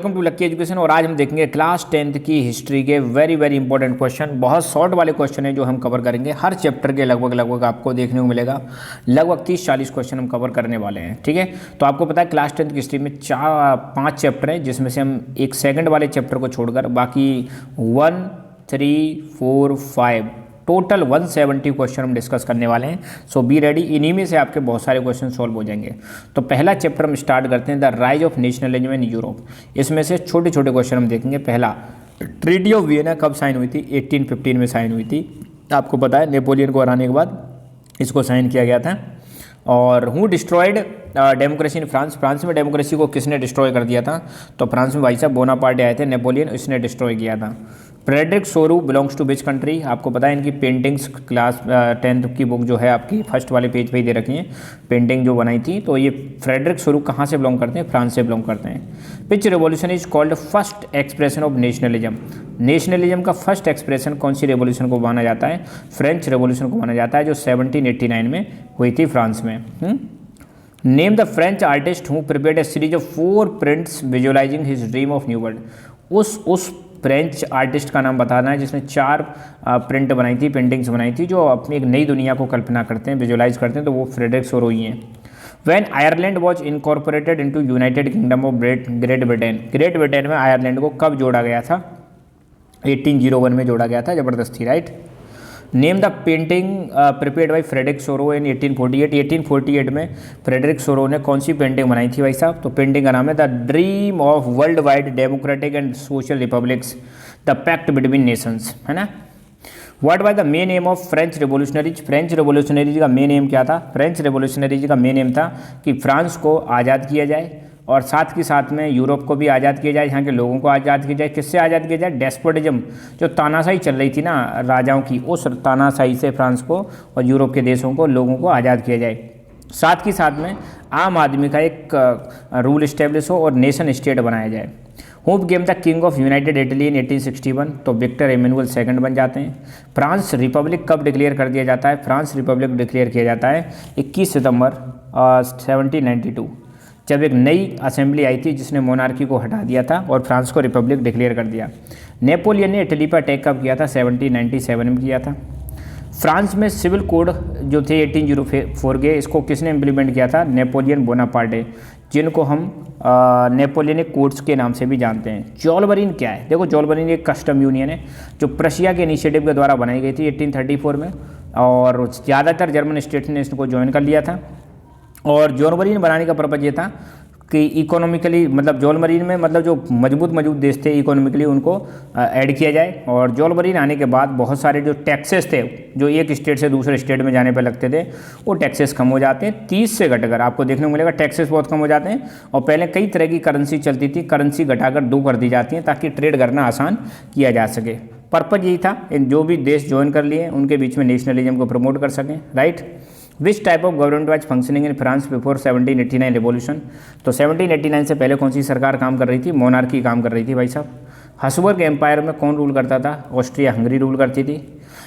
Welcome to lucky education. और आज हम देखेंगे क्लास 10th की हिस्ट्री के वेरी इंपॉर्टेंट क्वेश्चन। बहुत शॉर्ट वाले क्वेश्चन है जो हम कवर करेंगे। हर चैप्टर के लगभग आपको देखने को मिलेगा। लगभग 30-40 क्वेश्चन हम कवर करने वाले हैं। ठीक है, तो आपको पता है क्लास 10th की हिस्ट्री में 5 चैप्टर हैं, जिसमें से हम एक सेकंड वाले चैप्टर को छोड़कर बाकी 1, 3, 4, 5 टोटल 170 क्वेश्चन हम डिस्कस करने वाले हैं। सो बी रेडी। इन्हीं में से आपके बहुत सारे क्वेश्चन सॉल्व हो जाएंगे। तो पहला चैप्टर हम स्टार्ट करते हैं, the rise of nationalism in Europe. इसमें से छोटे छोटे क्वेश्चन हम देखेंगे। पहला, ट्रीटी ऑफ वियना कब साइन हुई थी? 1815 में साइन हुई थी। आपको पता है नेपोलियन को हराने के बाद इसको साइन किया गया था। और who destroyed democracy in France? France में डेमोक्रेसी को किसने डिस्ट्रॉय कर दिया था? तो फ्रांस में भाई साहब बोनापार्ट आए थे, नेपोलियन, इसने डिस्ट्रॉय किया था। Frederic Sorrieu belongs to which country? आपको पता है इनकी पेंटिंग्स क्लास 10th की बुक जो है आपकी फर्स्ट वाले पेज पे ही दे रखी है, पेंटिंग जो बनाई थी। तो ये फ्रेडरिक सोरू कहाँ से बिलोंग करते हैं? फ्रांस से बिलोंग करते हैं। Which revolution is called first expression of nationalism? Nationalism का फर्स्ट एक्सप्रेशन कौन सी रेवोल्यूशन को माना जाता है? फ्रेंच रेवोल्यूशन को माना जाता है, जो 1789 में हुई थी फ्रांस में। Name the French artist who prepared A series of 4 prints visualising his dream of new world. उस फ्रेंच आर्टिस्ट का नाम बताना है जिसने 4 प्रिंट बनाई थी, पेंटिंग्स बनाई थी, जो अपनी एक नई दुनिया को कल्पना करते हैं, विजुअलाइज करते हैं। तो वो फ्रेडरिक सोरू ही हैं। When Ireland was incorporated into United kingdom of great Britain? Great Britain में आयरलैंड को कब जोड़ा गया था? 1801 में जोड़ा गया था, जबरदस्ती, right. Name the painting prepared by Frederic Sorrieu in 1848? 1848 में फ्रेडरिक सोरो ने कौन सी पेंटिंग बनाई थी भाई साहब? तो पेंटिंग का नाम है the dream of world wide democratic and social republics, the pact between nations, है ना। What was the main aim of French revolutionaries? French revolutionaries का मेन एम क्या था? फ्रेंच रेवोल्यूशनरीज का मेन एम था कि फ्रांस को आज़ाद किया जाए और साथ के साथ में यूरोप को भी आज़ाद किया जाए, यहाँ के लोगों को आज़ाद किया जाए। किससे आज़ाद किया जाए? डेस्पोटिज्म, जो तानाशाही चल रही थी ना राजाओं की, उस तानाशाही से फ्रांस को और यूरोप के देशों को, लोगों को आज़ाद किया जाए। साथ ही साथ में आम आदमी का एक रूल इस्टेब्लिश हो और नेशन स्टेट बनाया जाए। Who became the king of United Italy इन 1861? तो विक्टर इमैनुअल सेकंड बन जाते हैं। फ्रांस रिपब्लिक कब डिक्लेयर कर दिया जाता है? फ्रांस रिपब्लिक डिक्लेयर किया जाता है 21 सितंबर 1792, जब एक नई असेंबली आई थी जिसने मोनार्की को हटा दिया था और फ्रांस को रिपब्लिक डिक्लेयर कर दिया। नेपोलियन ने इटली पर अटैक कब किया था? 1797 में किया था। फ्रांस में सिविल कोड जो थे 1804 के, इसको किसने इम्प्लीमेंट किया था? नेपोलियन बोनापार्टे, जिनको हम नेपोलियनिक कोड्स के नाम से भी जानते हैं। जॉलबरीन क्या है? देखो, जॉलबरीन एक कस्टम यूनियन है जो प्रशिया के इनिशिएटिव के द्वारा बनाई गई थी 1834 में, और ज़्यादातर जर्मन स्टेट्स ने इसको ज्वाइन कर लिया था। और जॉलबरीन बनाने का पर्पज़ ये था कि इकोनॉमिकली, मतलब जॉलबरीन में मतलब जो मजबूत देश थे इकोनॉमिकली, उनको ऐड किया जाए। और जॉलबरीन आने के बाद बहुत सारे जो टैक्सेस थे जो एक स्टेट से दूसरे स्टेट में जाने पर लगते थे, वो टैक्सेस कम हो जाते हैं। 30 से घटकर आपको देखने को मिलेगा टैक्सेस बहुत कम हो जाते हैं। और पहले कई तरह की करेंसी चलती थी, करेंसी घटाकर 2 कर दी जाती है ताकि ट्रेड करना आसान किया जा सके। पर्पज़ यही था, इन जो भी देश ज्वाइन कर लिए उनके बीच में नेशनलिज्म को प्रमोट कर सकें, right. Which type of government was functioning in France before 1789 revolution? तो 1789 से पहले कौन सी सरकार काम कर रही थी? मोनार्की काम कर रही थी भाई साहब। हसबर्ग एम्पायर में कौन रूल करता था? ऑस्ट्रिया हंगरी रूल करती थी।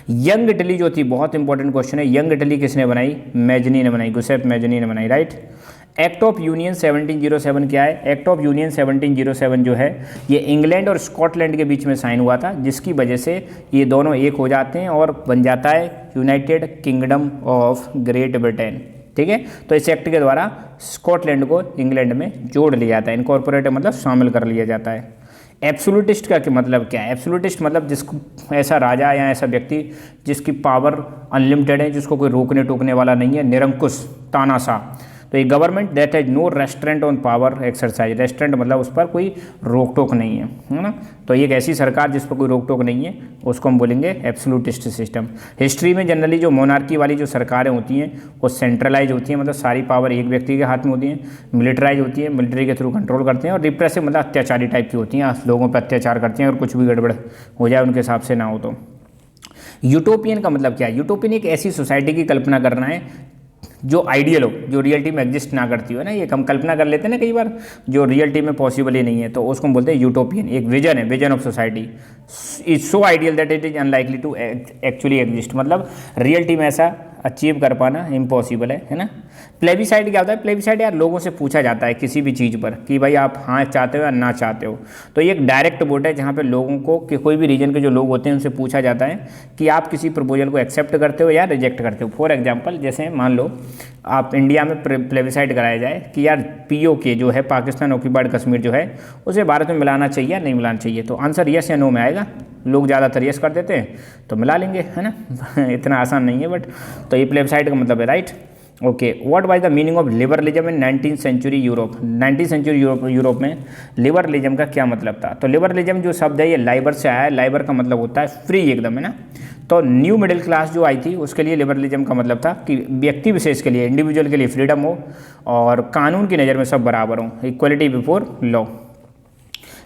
यंग इटली जो थी, बहुत इंपॉर्टेंट क्वेश्चन है, यंग इटली किसने बनाई? मैजनी ने बनाई, गुसेप मैजनी ने बनाई, राइट। एक्ट ऑफ यूनियन 1707 क्या है? एक्ट ऑफ यूनियन 1707 जो है ये इंग्लैंड और स्कॉटलैंड के बीच में साइन हुआ था, जिसकी वजह से ये दोनों एक हो जाते हैं और बन जाता है United kingdom of great Britain. ठीक है, तो इस एक्ट के द्वारा स्कॉटलैंड को इंग्लैंड में जोड़ लिया जाता है, इनकॉर्पोरेट मतलब शामिल कर लिया जाता है। एब्सोल्यूटिस्ट का मतलब क्या है? एब्सोल्यूटिस्ट मतलब जिसको ऐसा राजा या ऐसा व्यक्ति जिसकी पावर अनलिमिटेड है, जिसको कोई रोकने टोकने वाला नहीं है, निरंकुश, तानाशाह। तो ये government that has no restraint on power exercise. Restraint मतलब उस पर कोई रोक टोक नहीं है ना। तो एक ऐसी सरकार जिस पर कोई रोक टोक नहीं है, उसको हम बोलेंगे एब्सोल्यूटिस्ट सिस्टम। हिस्ट्री में जनरली जो मोनार्की वाली जो सरकारें होती हैं वो सेंट्रलाइज होती हैं, मतलब सारी पावर एक व्यक्ति के हाथ में होती हैं। मिलिटराइज होती है, मिलिट्री के थ्रू कंट्रोल करते हैं। और रिप्रेसिव मतलब अत्याचारी टाइप की होती हैं, लोगों पर अत्याचार करती हैं और कुछ भी गड़बड़ हो जाए उनके हिसाब से ना हो। तो यूटोपियन का मतलब क्या है? यूटोपियन एक ऐसी सोसाइटी की कल्पना करना है जो आइडियल हो, जो रियलिटी में एग्जिस्ट ना करती हो ना। ये हम कल्पना कर लेते हैं ना कई बार, जो रियलिटी में पॉसिबल ही नहीं है, तो उसको हम बोलते हैं यूटोपियन। एक विजन है, vision of society is so ideal that it is unlikely to actually exist, मतलब रियलिटी में ऐसा अचीव कर पाना इम्पॉसिबल है ना। प्लेबिसाइड क्या होता है? प्लेबिसाइड यार लोगों से पूछा जाता है किसी भी चीज़ पर कि भाई आप हाँ चाहते हो या ना चाहते हो। तो ये एक डायरेक्ट वोट है जहाँ पे लोगों को कि कोई भी रीजन के जो लोग होते हैं उनसे पूछा जाता है कि आप किसी प्रपोजल को एक्सेप्ट करते हो या रिजेक्ट करते हो। फॉर एग्जाम्पल जैसे मान लो आप इंडिया में प्लेबिसाइड कराया जाए कि यार POK जो है पाकिस्तान ऑक्यूपाइड कश्मीर जो है उसे भारत में मिलाना चाहिए या नहीं मिलाना चाहिए, तो आंसर यस या नो में आएगा। लोग ज़्यादातर यस कर देते हैं तो मिला लेंगे, है ना। इतना आसान नहीं है बट, तो ये प्लेबिसाइड का मतलब है, right. Okay, what was the meaning of liberalism in 19th century Europe? 19th century Europe में लिबरलिज्म का क्या मतलब था? तो लिबरलिज्म जो शब्द है ये लाइबर से आया है। लाइबर का मतलब होता है फ्री एकदम, है ना। तो न्यू मिडिल क्लास जो आई थी उसके लिए लिबरलिज्म का मतलब था कि व्यक्ति विशेष के लिए, इंडिविजुअल के लिए फ्रीडम हो और कानून की नज़र में सब बराबर हो, इक्वलिटी बिफोर लॉ।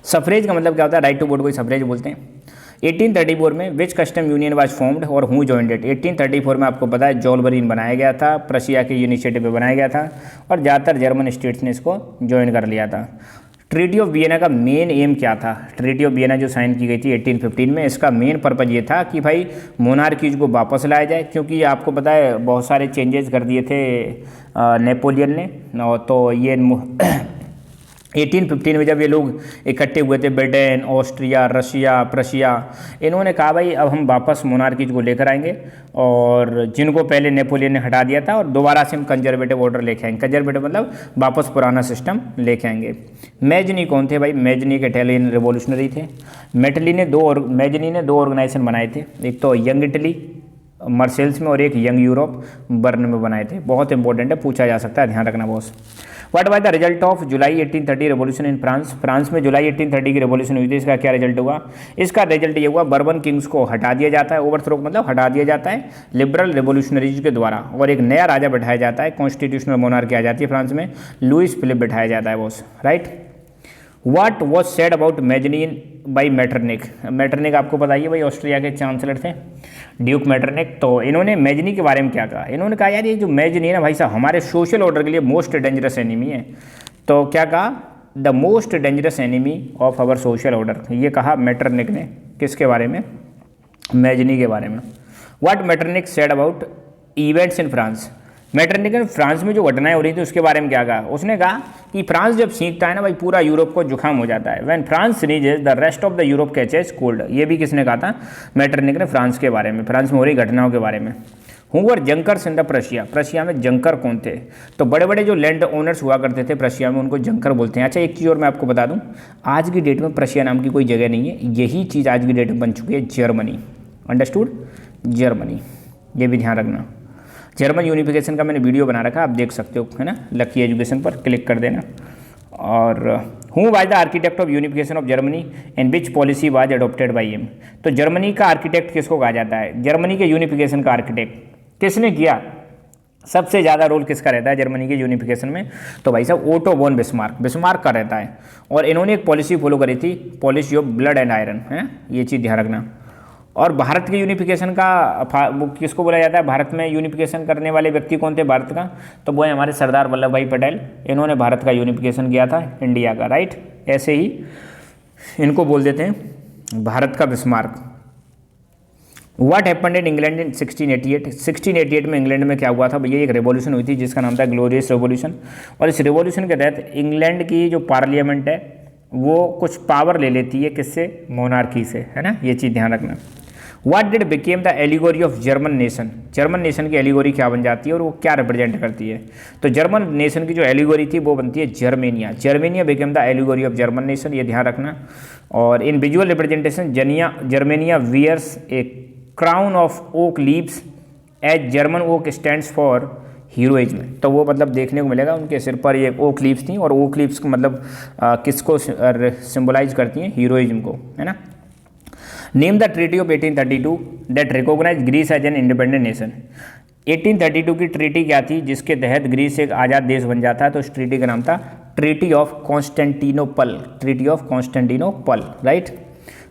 सफरेज का मतलब क्या होता है? राइट टू वोट को सफरेज बोलते हैं। 1834 में विच कस्टम यूनियन वाज फॉर्म्ड और हु जॉइंड इट? 1834 में आपको पता है जोलबरीन बनाया गया था, प्रशिया के इनिशिएटिव पे बनाया गया था और ज़्यादातर जर्मन स्टेट्स ने इसको ज्वाइन कर लिया था। ट्रीटी ऑफ वियना का मेन एम क्या था? ट्रीटी ऑफ वियना जो साइन की गई थी 1815 में, इसका मेन पर्पज़ ये था कि भाई मोनार्कीज को वापस लाया जाए, क्योंकि आपको पता है बहुत सारे चेंजेस कर दिए थे नेपोलियन ने। तो ये 1815 में जब ये लोग इकट्ठे हुए थे, ब्रिटेन, ऑस्ट्रिया, रशिया, प्रशिया, इन्होंने कहा भाई अब हम वापस मोनार्कीज को लेकर आएंगे और जिनको पहले नेपोलियन ने हटा दिया था और दोबारा से हम कंजर्वेटिव ऑर्डर लेके आएंगे। कंजर्वेटिव मतलब वापस पुराना सिस्टम लेके आएंगे। मैजनी कौन थे भाई? मैजनी एक इटालियन रिवोल्यूशनरी थे। मैजनी ने दो ऑर्गेनाइजेशन बनाए थे, एक तो यंग इटली मर्सेल्स में और एक यंग यूरोप बर्न में बनाए थे। बहुत इंपॉर्टेंट है, पूछा जा सकता है, ध्यान रखना boss. What was the result of July 1830 revolution in France? France में जुलाई 1830 की रेवोल्यूशन हुई थी, इसका क्या रिजल्ट हुआ? इसका रिजल्ट ये हुआ बर्बन किंग्स को हटा दिया जाता है, ओवरथ्रो मतलब हटा दिया जाता है लिबरल रेवोल्यूशनरीज के द्वारा, और एक नया राजा बैठाया जाता है, कॉन्स्टिट्यूशनल मोनार्की आ जाती है फ्रांस में, लुइस फिलिप बैठाया जाता है boss, right. What was said about Mazzini by Metternich? Metternich आपको बताइए भाई ऑस्ट्रिया के चांसलर थे, ड्यूक मैटरनिक। तो इन्होंने मैजनी के बारे में क्या कहा? इन्होंने कहा यार ये जो मैजनी है ना भाई साहब हमारे सोशल ऑर्डर के लिए मोस्ट डेंजरस एनिमी है। तो क्या कहा? The most dangerous enemy of our social order, ये कहा मैटरनिक ने। किसके बारे में? मैजनी के बारे में। What Metternich said about events in France? Metternich ने फ्रांस में जो घटनाएं हो रही थी उसके बारे में क्या कहा? उसने कहा कि फ्रांस जब सीखता है ना भाई पूरा यूरोप को जुकाम हो जाता है। When France sneezes the rest of the Europe catches cold. ये भी किसने कहा था? मैटरनिक ने, फ्रांस के बारे में, फ्रांस में हो रही घटनाओं के बारे में। Who were junkers in the Prussia? Prussia में जंकर कौन थे? तो बड़े बड़े जो लैंड ओनर्स हुआ करते थे प्रशिया में उनको जंकर बोलते हैं। अच्छा एक चीज़ और मैं आपको बता दूं, आज की डेट में प्रशिया नाम की कोई जगह नहीं है, यही चीज़ आज की डेट में बन चुकी है जर्मनी। अंडरस्टूड? जर्मनी, ये भी ध्यान रखना। जर्मन यूनिफिकेशन का मैंने वीडियो बना रखा, आप देख सकते हो, है ना, लकी एजुकेशन पर क्लिक कर देना। और who was the architect of unification of Germany and which policy was adopted by him? तो जर्मनी का आर्किटेक्ट किसको कहा जाता है? जर्मनी के यूनिफिकेशन का आर्किटेक्ट किसने किया? सबसे ज़्यादा रोल किसका रहता है जर्मनी के यूनिफिकेशन में? तो भाई साहब ओटो वॉन बिस्मार्क का रहता है। और इन्होंने एक पॉलिसी फॉलो करी थी, policy of blood and iron, है, ये चीज़ ध्यान रखना। और भारत के यूनिफिकेशन का वो किसको बोला जाता है? भारत में यूनिफिकेशन करने वाले व्यक्ति कौन थे भारत का? तो वो है हमारे सरदार वल्लभ भाई पटेल। इन्होंने भारत का यूनिफिकेशन किया था, इंडिया का, राइट। ऐसे ही इनको बोल देते हैं भारत का Bismarck. What happened in England in 1688? 1688 में इंग्लैंड में क्या हुआ था भैया? एक रेवोल्यूशन हुई थी जिसका नाम था ग्लोरियस रेवोल्यूशन। और इस रेवोल्यूशन के तहत इंग्लैंड की जो पार्लियामेंट है वो कुछ पावर ले लेती है, किससे? मोनार्की से, है ना, ये चीज़ ध्यान रखना। What did became the allegory of German nation? German nation की एलिगोरी क्या बन जाती है और वो क्या रिप्रेजेंट करती है? तो जर्मन नेशन की जो एलिगोरी थी वो बनती है Germania. Germania became the allegory of German nation, ये ध्यान रखना। और in visual representation Germania wears a crown of oak leaves as German oak stands for heroism. तो वो मतलब देखने को मिलेगा उनके सिर पर ये ओक लीव्स थी, और ओक लीव्स का मतलब किसको सिंबलाइज करती हैं? हीरोइज्म को, है ना। Name the treaty of 1832 that recognise Greece as an independent nation. 1832 की ट्रीटी क्या थी जिसके तहत ग्रीस एक आज़ाद देश बन जाता है? तो उस ट्रीटी का नाम था treaty of Constantinople, treaty of Constantinople, right.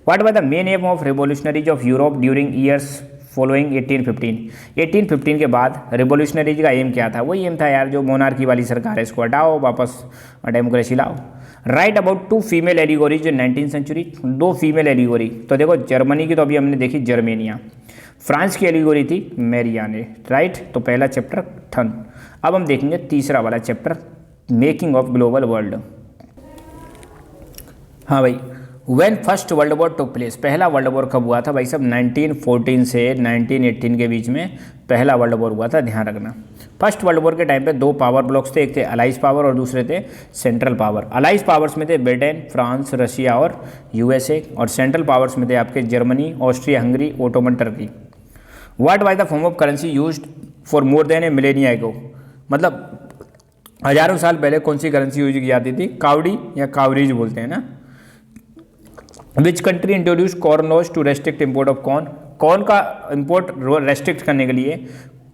What was the main aim of revolutionaries of Europe during years following 1815? 1815 के बाद रिवोल्यूशनरीज का एम क्या था? वही एम था यार जो मोनार्की वाली सरकार है इसको हटाओ, वापस डेमोक्रेसी लाओ। Write about 2 female allegories in 19th century. 2 female allegory, तो देखो जर्मनी की तो अभी हमने देखी जर्मेनिया। फ्रांस की एलिगोरी थी मैरियाने, राइट। तो पहला चैप्टर ठन। अब हम देखेंगे तीसरा वाला chapter, making of global world. हाँ भाई, when first world war took place, पहला वर्ल्ड वॉर कब हुआ था भाई साहब? 1914 से 1918 के बीच में पहला वर्ल्ड वॉर हुआ था, ध्यान रखना। फर्स्ट वर्ल्ड वॉर के टाइम पे दो पावर ब्लॉक्स थे, एक थे अलाइज पावर और दूसरे थे सेंट्रल पावर। अलाइज पावर्स में थे ब्रिटेन, फ्रांस, रशिया और यूएसए, और सेंट्रल पावर्स में थे आपके Germany, Austria Hungary, Ottoman Turkey. What was the form of currency used for more than a millennia ago, मतलब हजारों साल पहले कौन सी करेंसी यूज की जाती थी? कावड़ी या कावरीज बोलते हैं ना। Which country introduce corn laws to restrict import of corn, corn का इम्पोर्ट रेस्ट्रिक्ट करने के लिए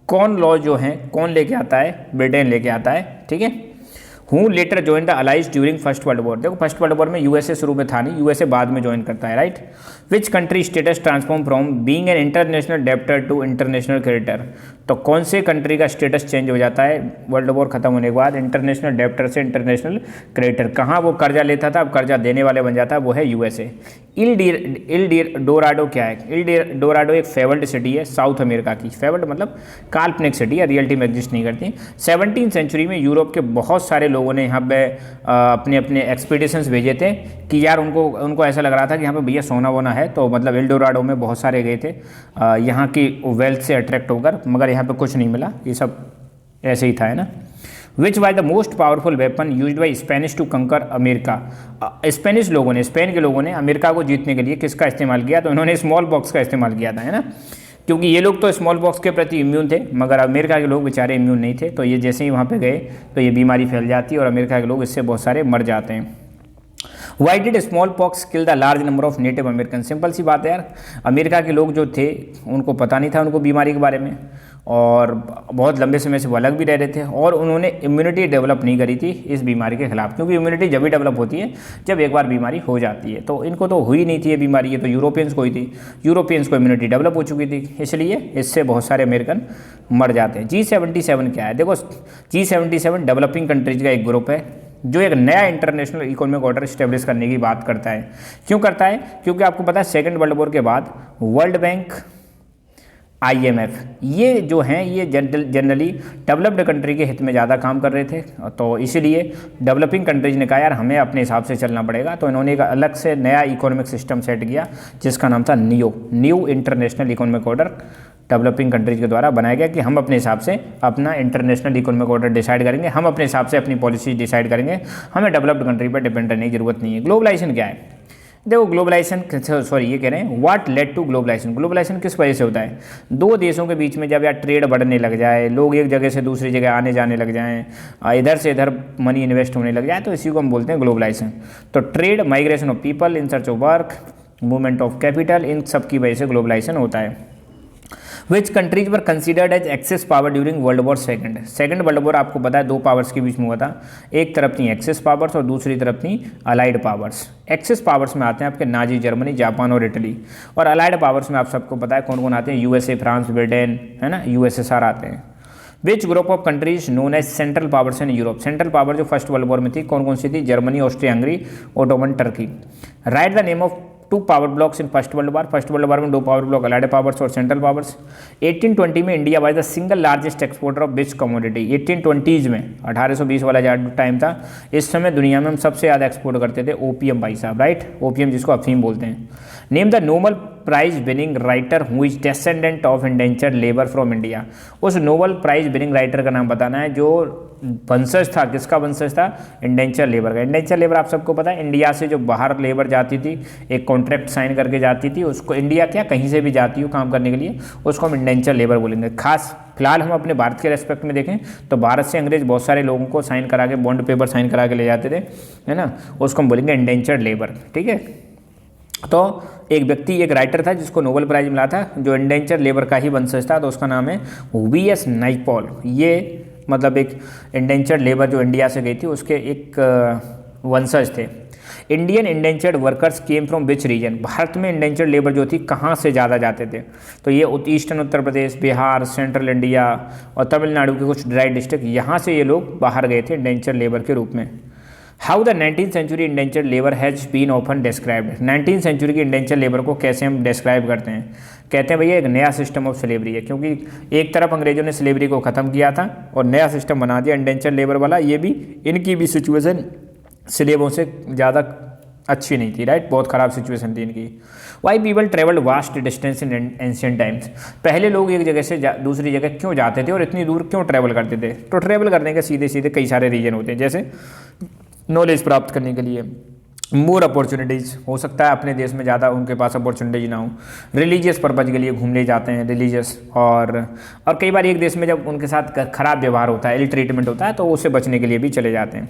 कॉर्न लॉ जो है कौन लेके आता है? ब्रिटेन लेके आता है, ठीक है। Who later join the allies during first world war, देखो फर्स्ट वर्ल्ड वॉर में यूएसए शुरू में था नहीं, यूएसए बाद में ज्वाइन करता है, right. Which country status transform from being an international debtor to international creditor, तो कौन से कंट्री का स्टेटस चेंज हो जाता है वर्ल्ड वॉर खत्म होने के बाद? इंटरनेशनल डेब्टर से इंटरनेशनल क्रेडिटर। कहाँ वो कर्जा लेता था अब कर्जा देने वाले बन जाता है, वो है यूएसए। इल डोराडो क्या है? इल डोराडो एक फेवर्ड सिटी है साउथ अमेरिका की, फेवर्ड मतलब काल्पनिक सिटी है, रियलिटी में एग्जिस्ट नहीं करती। 17वीं सेंचुरी में यूरोप के बहुत सारे लोगों ने यहाँ पे अपने अपने एक्सपीडिशंस भेजे थे कि यार उनको ऐसा लग रहा था कि यहाँ पे भैया सोना वोना है, तो मतलब इल डोराडो में बहुत सारे गए थे यहाँ की वेल्थ से अट्रैक्ट होकर, मगर यहाँ पे कुछ नहीं मिला, ये सब ऐसे ही था, है ना। Which was the most powerful weapon used by Spanish to conquer America, Spanish लोगों ने, स्पेन के लोगों ने अमेरिका को जीतने के लिए किसका इस्तेमाल किया? तो इन्होंने स्मॉल पॉक्स का इस्तेमाल किया था, है ना, क्योंकि ये लोग तो स्मॉल पॉक्स के प्रति इम्यून थे, मगर अमेरिका के लोग बेचारे इम्यून नहीं थे, तो ये जैसे ही वहाँ पे गए तो ये बीमारी फैल जाती है और अमेरिका के लोग इससे बहुत सारे मर जाते हैं। Why did smallpox kill the large number of native American, simple सी बात है यार, अमेरिका के लोग जो थे उनको पता नहीं था उनको बीमारी के बारे में, और बहुत लंबे समय से वो अलग भी रह रहे थे, और उन्होंने इम्यूनिटी डेवलप नहीं करी थी इस बीमारी के खिलाफ, क्योंकि इम्यूनिटी जब भी डेवलप होती है जब एक बार बीमारी हो जाती है, तो इनको तो हुई नहीं थी ये बीमारी, ये तो यूरोपियंस को हुई थी, यूरोपियंस को इम्यूनिटी डेवलप हो चुकी थी, इसलिए इससे बहुत सारे अमेरिकन मर जाते हैं। G77 क्या है? देखो G77 डेवलपिंग कंट्रीज का एक ग्रुप है जो एक नया इंटरनेशनल इकोनॉमिक ऑर्डर स्टेब्लिश करने की बात करता है। क्यों करता है? क्योंकि आपको पता है सेकेंड वर्ल्ड वॉर के बाद वर्ल्ड बैंक, IMF, ये जो हैं ये जनरली डेवलप्ड कंट्री के हित में ज़्यादा काम कर रहे थे, तो इसीलिए डेवलपिंग कंट्रीज ने कहा यार हमें अपने हिसाब से चलना पड़ेगा, तो इन्होंने एक अलग से नया इकोनॉमिक सिस्टम सेट किया जिसका नाम था new international economic order, developing countries के द्वारा बनाया गया कि हम अपने हिसाब से अपना इंटरनेशनल इकोनॉमिक ऑर्डर डिसाइड करेंगे, हम अपने हिसाब से अपनी पॉलिसी डिसाइड करेंगे, हमें डेवलप्ड कंट्री पर डिपेंड रहने की जरूरत नहीं है। ग्लोबलाइजेशन क्या है? देखो ग्लोबलाइजेशन, सॉरी ये कह रहे हैं what led to globalisation, globalisation किस वजह से होता है? दो देशों के बीच में जब यार ट्रेड बढ़ने लग जाए, लोग एक जगह से दूसरी जगह आने जाने लग जाएं, इधर से इधर मनी इन्वेस्ट होने लग जाए, तो इसी को हम बोलते हैं ग्लोबलाइजेशन। तो trade, migration of people in search of work, movement of capital, इन सब की वजह से ग्लोबलाइजेशन होता है। Which countries were considered as axis power during world war second world war आपको पता है दो पावर्स के बीच में हुआ था, एक तरफ थी एक्सेस पावर्स और दूसरी तरफ थी अलाइड पावर्स। एक्सेस पावर्स में आते हैं आपके नाजी जर्मनी, जापान और इटली, और अलाइड पावर्स में आप सबको पता है कौन कौन आते हैं? यूएसए, फ्रांस, ब्रिटेन, है ना, यूएसएसआर आते हैं। Which group of countries known as central powers in Europe, central power जो फर्स्ट वर्ल्ड वॉर में थी कौन कौन सी थी? Germany, Austria Hungary, Ottoman Turkey. Right the name of two power blocks in first world war, first world war में दो power block, allied powers और सेंट्रल पावर्स। 1820 में India was the single largest exporter of which commodity, 1820s में, 1820 वाला time था, इस समय दुनिया में हम सबसे ज़्यादा एक्सपोर्ट करते थे ओपीएम भाई साहब, राइट, ओपीएम जिसको अफीम बोलते हैं। Name the Nobel prize winning writer who is descendant of indentured labour from India, उस नोबल प्राइज विनिंग राइटर का नाम बताना है जो वंशज था, किसका वंशज था? इंडेंचर लेबर का। इंडेंचर लेबर आप सबको पता है इंडिया से जो बाहर लेबर जाती थी, एक कॉन्ट्रैक्ट साइन करके जाती थी, उसको इंडिया क्या कहीं से भी जाती हो काम करने के लिए, उसको हम इंडेंचर लेबर बोलेंगे। खास फिलहाल हम अपने भारत के रेस्पेक्ट में देखें तो भारत से अंग्रेज बहुत सारे लोगों को साइन करा के, बॉन्ड पेपर साइन करा के ले जाते थे, है ना, उसको हम बोलेंगे इंडेंचर्ड लेबर, ठीक है। तो एक व्यक्ति, एक राइटर था जिसको नोबेल प्राइज मिला था जो इंडेंचर लेबर का ही वंशज था, तो उसका नाम है वीएस नाइपॉल। ये मतलब एक इंडेंचर्ड लेबर जो इंडिया से गई थी उसके एक वंशज थे। Indian indentured workers came from which region, Bharat में इंडेंचर्ड लेबर जो थी कहाँ से ज़्यादा जाते थे? तो ये eastern Uttar Pradesh, Bihar, central India और तमिलनाडु के कुछ ड्राई डिस्ट्रिक्ट, यहाँ से ये लोग बाहर गए थे इंडेंचर्ड लेबर के रूप में। How the 19th century indenture labour has been often described. 19th century की इंडेंचर लेबर को कैसे हम डिस्क्राइब करते हैं? कहते हैं भैया एक नया सिस्टम ऑफ स्लेवरी है, क्योंकि एक तरफ अंग्रेजों ने स्लेवरी को ख़त्म किया था और नया सिस्टम बना दिया इंडेंचर लेबर वाला। ये भी इनकी भी सिचुएशन स्लेबों से ज़्यादा अच्छी नहीं थी, राइट, बहुत ख़राब सिचुएशन थी इनकी। Why people travelled vast distance in ancient times. पहले लोग एक जगह से दूसरी जगह क्यों जाते थे और इतनी दूर क्यों ट्रैवल करते थे? तो ट्रैवल करने के सीधे सीधे कई सारे रीजन होते हैं, जैसे नॉलेज प्राप्त करने के लिए, मोर अपॉर्चुनिटीज़, हो सकता है अपने देश में ज़्यादा उनके पास अपॉर्चुनिटीज ना हो, रिलीजियस पर्पज़ के लिए घूमने जाते हैं, रिलीजियस, और कई बार एक देश में जब उनके साथ खराब व्यवहार होता है, इल ट्रीटमेंट होता है, तो उससे बचने के लिए भी चले जाते हैं।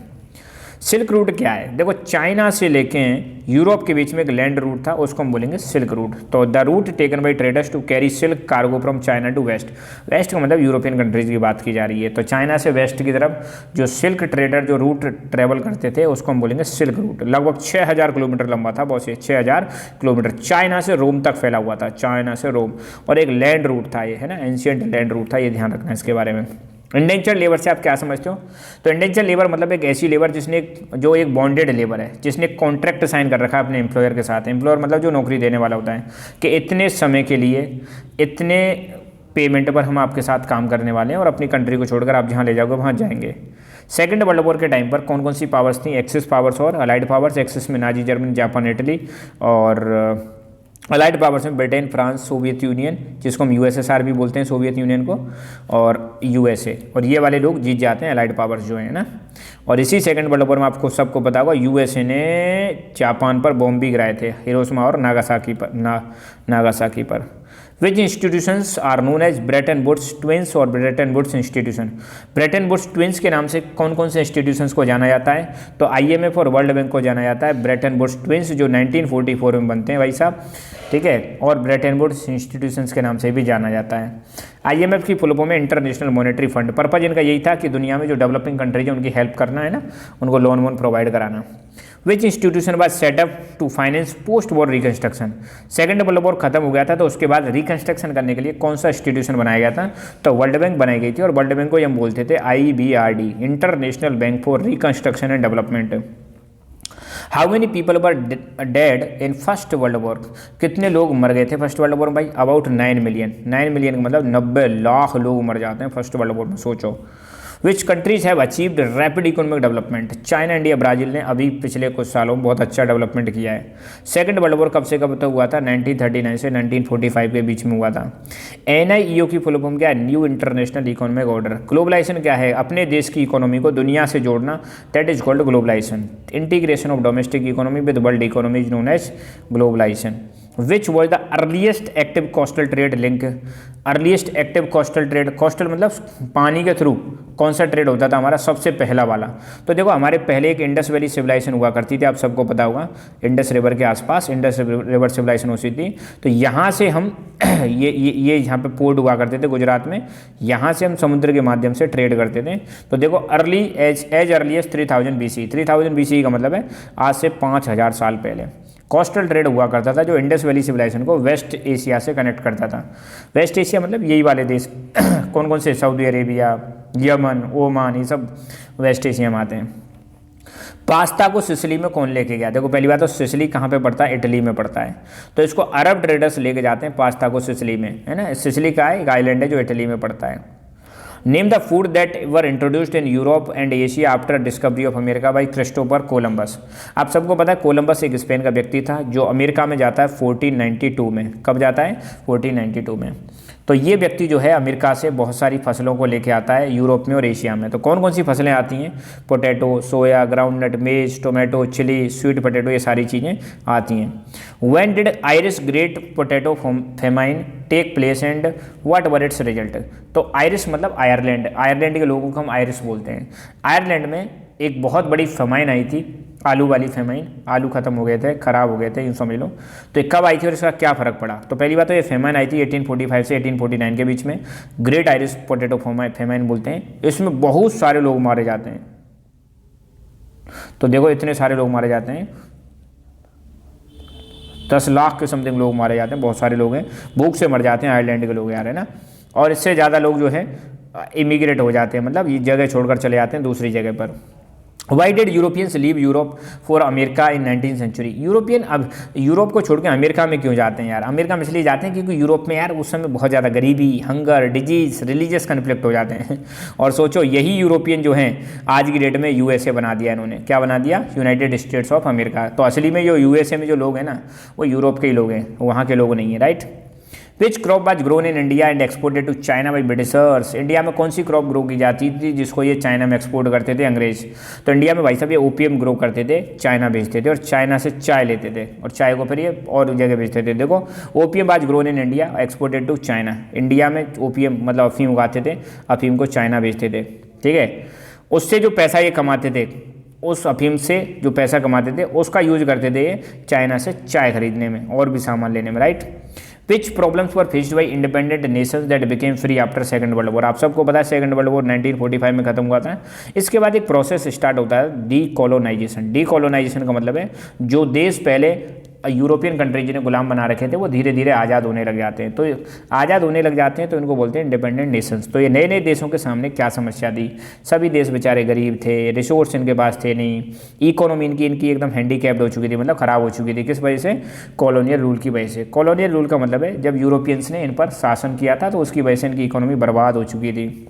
सिल्क रूट क्या है? देखो चाइना से लेके यूरोप के बीच में एक लैंड रूट था, उसको हम बोलेंगे सिल्क रूट। तो the route taken by traders to carry silk cargo from China to west. West का मतलब यूरोपियन कंट्रीज की बात की जा रही है। तो चाइना से वेस्ट की तरफ जो सिल्क ट्रेडर जो रूट ट्रेवल करते थे उसको हम बोलेंगे सिल्क रूट। लगभग 6000 किलोमीटर लंबा था, बहुत से 6000 किलोमीटर चाइना से रोम तक फैला हुआ था, चाइना से रोम। और एक लैंड रूट था ये, है ना, एंशियंट लैंड रूट था, ये ध्यान रखना है इसके बारे में। इंडेंचर लेबर से आप क्या समझते हो? तो इंडेंचर लेबर मतलब एक ऐसी लेबर जिसने जो एक बॉन्डेड लेबर है, जिसने कॉन्ट्रैक्ट साइन कर रखा है अपने एम्प्लॉयर के साथ। एम्प्लॉयर मतलब जो नौकरी देने वाला होता है कि इतने समय के लिए इतने पेमेंट पर हम आपके साथ काम करने वाले हैं और अपनी कंट्री को छोड़कर आप जहाँ ले जाओगे वहाँ जाएंगे। सेकेंड वर्ल्ड वॉर के टाइम पर कौन कौन सी पावर्स थी? एक्सिस पावर्स और अलाइड पावर्स। एक्सिस में नाजी जर्मनी, जापान, इटली, और अलाइड पावर्स में ब्रिटेन, फ्रांस, सोवियत यूनियन, जिसको हम यूएसएसआर भी बोलते हैं, सोवियत यूनियन को, और यूएसए। और ये वाले लोग जीत जाते हैं, अलाइड पावर्स जो है ना। और इसी सेकंड वर्ल्ड वॉर में आपको सबको पता होगा यूएसए ने जापान पर बॉम्ब भी गिराए थे, हिरोशिमा और नागासाकी पर। Which institutions are known as Bretton Woods twins और Bretton Woods institution. Bretton Woods twins के नाम से कौन कौन से इंस्टीट्यूशंस को जाना जाता है? तो आईएमएफ और वर्ल्ड बैंक को जाना जाता है। ब्रेटन वुड्स ट्विंस जो 1944 में बनते हैं भाई साहब, ठीक है, और ब्रेटन वुड्स इंस्टीट्यूशंस के नाम से भी जाना जाता है। आईएमएफ की फुल फॉर्म में इंटरनेशनल मॉनेटरी फंड। पर्पज इनका यही था कि दुनिया में जो डेवलपिंग कंट्रीज है उनकी हेल्प करना है ना, उनको लोन वोन प्रोवाइड कराना। Which institution was set up to finance post war reconstruction. Second world war खत्म हो गया था तो उसके बाद रिकंस्ट्रक्शन करने के लिए कौन सा इंस्टीट्यूशन बनाया गया था? तो वर्ल्ड बैंक बनाई गई थी, और वर्ल्ड बैंक को हम बोलते थे IBRD, international bank for reconstruction and development. How many people were dead in first world war. कितने लोग मर गए थे फर्स्ट वर्ल्ड वॉर में भाई? About 9 million. 9 मिलियन का मतलब 90 लाख लोग मर जाते हैं फर्स्ट वर्ल्ड वॉर में, सोचो। Which countries have achieved rapid economic development. China, India, Brazil ने अभी पिछले कुछ सालों में बहुत अच्छा डेवलपमेंट किया है। सेकंड वर्ल्ड वॉर कब से कब तक हुआ था? 1939 से 1945 के बीच में हुआ था। NIEO की फुल फॉर्म क्या है? New international economic order. Globalisation क्या है? अपने देश की इकोनॉमी को दुनिया से जोड़ना, that is called globalisation. Integration of domestic economy with world economy is known as globalisation. Which was the earliest active coastal trade link. Earliest active coastal trade, coastal मतलब पानी के थ्रू कौन सा ट्रेड होता था हमारा? सबसे पहला वाला। तो देखो हमारे पहले एक इंडस वैली सिविलाइजेशन हुआ करती थी, आप सबको पता होगा, इंडस रिवर के आसपास इंडस रिवर सिविलाइजेशन होती थी। तो यहाँ से हम ये यहाँ पे पोर्ट हुआ करते थे गुजरात में, यहाँ से हम समुद्र के माध्यम से ट्रेड करते थे। तो देखो early age early age 3000 BC। 3000 BC का मतलब है आज से 5000 साल पहले कोस्टल ट्रेड हुआ करता था, जो इंडस वैली सिविलाइजेशन को वेस्ट एशिया से कनेक्ट करता था। वेस्ट एशिया मतलब यही वाले देश कौन कौन से? सऊदी अरेबिया, यमन, ओमान, ये सब वेस्ट एशिया में आते हैं। पास्ता को सिसिली में कौन लेके गया? देखो पहली बात तो सिसिली कहाँ पे पड़ता है? इटली में पड़ता है। तो इसको अरब ट्रेडर्स लेके जाते हैं पास्ता को सिसिली में, है ना। सिसिली का है एक आइलैंड है जो इटली में पड़ता है। Name the food that were introduced in Europe and Asia after discovery of America by Christopher Columbus. आप सबको पता है कोलंबस एक स्पेन का व्यक्ति था जो अमेरिका में जाता है 1492 में। कब जाता है? 1492 में। तो ये व्यक्ति जो है अमेरिका से बहुत सारी फसलों को लेके आता है यूरोप में और एशिया में। तो कौन कौन सी फसलें आती हैं? Potato, soya, groundnut, maize, tomato, chilli, sweet potato, ये सारी चीज़ें आती हैं। When did Irish great potato famine take place and what were its result. तो आयरिश मतलब आयरलैंड, आयरलैंड के लोगों को हम आयरिश बोलते हैं। आयरलैंड में एक बहुत बड़ी फेमाइन आई थी, आलू वाली फेमाइन, आलू खत्म हो गए थे, खराब हो गए थे, यूँ समझ लो। तो ये कब आई थी और इसका क्या फ़र्क पड़ा? तो पहली बात तो ये फेमाइन आई थी 1845 से 1849 के बीच में, ग्रेट आयरिश पोटैटो फेमाइन बोलते हैं। इसमें बहुत सारे लोग मारे जाते हैं। तो देखो इतने सारे लोग मारे जाते हैं, 10 लाख के समथिंग लोग मारे जाते हैं, बहुत सारे लोग हैं, भूख से मर जाते हैं आयरलैंड के लोग यार, है ना। और इससे ज़्यादा लोग जो है इमिग्रेट हो जाते हैं, मतलब ये जगह छोड़कर चले जाते हैं दूसरी जगह पर। Why did Europeans leave Europe for America in 19th century. European अब यूरोप को छोड़ के अमेरिका में क्यों जाते हैं यार? अमेरिका में इसलिए जाते हैं क्योंकि यूरोप में यार उस समय बहुत ज़्यादा गरीबी, हंगर, डिजीज, रिलीजियस कन्फ्लिक्ट हो जाते हैं। और सोचो यही यूरोपियन जो हैं आज की डेट में यूएसए बना दिया इन्होंने। क्या बना दिया? United states of America. तो असली में जो यूएसए में जो लोग हैं ना वो यूरोप के ही लोग हैं, वहाँ के लोग नहीं हैं, right. Which crop was grown in India and exported to China by Britishers. India में कौन सी क्रॉप ग्रो की जाती थी जिसको ये चाइना में एक्सपोर्ट करते थे अंग्रेज? तो इंडिया में भाई साहब ये ओपीएम ग्रो करते थे, चाइना भेजते थे और चाइना से चाय लेते थे और चाय को फिर ये और जगह भेजते थे। देखो opium was grown in India exported to China. India में ओपीएम मतलब अफीम उगाते थे, अफीम को चाइना भेजते थे, ठीक है। उससे जो पैसा ये कमाते थे, उस अफीम से जो पैसा कमाते थे उसका यूज करते थे ये चाइना से चाय खरीदने में और भी सामान लेने में, right. Which problems were faced by independent Nations that became free after second world war. आप सबको पता है सेकंड वर्ल्ड वॉर 1945 में खत्म हुआ था। इसके बाद एक प्रोसेस स्टार्ट होता है डीकोलोनाइजेशन। डीकोलोनाइजेशन का मतलब है जो देश पहले यूरोपियन कंट्री जिन्हें गुलाम बना रखे थे वो धीरे धीरे आज़ाद होने लग जाते हैं। तो आज़ाद होने लग जाते हैं तो इनको बोलते हैं इंडिपेंडेंट नेशंस। तो ये नए नए देशों के सामने क्या समस्या थी? सभी देश बेचारे गरीब थे, रिसोर्स इनके पास थे नहीं, इकोनॉमी इनकी एकदम हैंडीकैप्ड हो चुकी थी, मतलब ख़राब हो चुकी थी। किस वजह से? कॉलोनियल रूल की वजह से। कॉलोनियल रूल का मतलब है जब यूरोपियंस ने इन पर शासन किया था तो उसकी वजह से इनकी इकोनॉमी बर्बाद हो चुकी थी।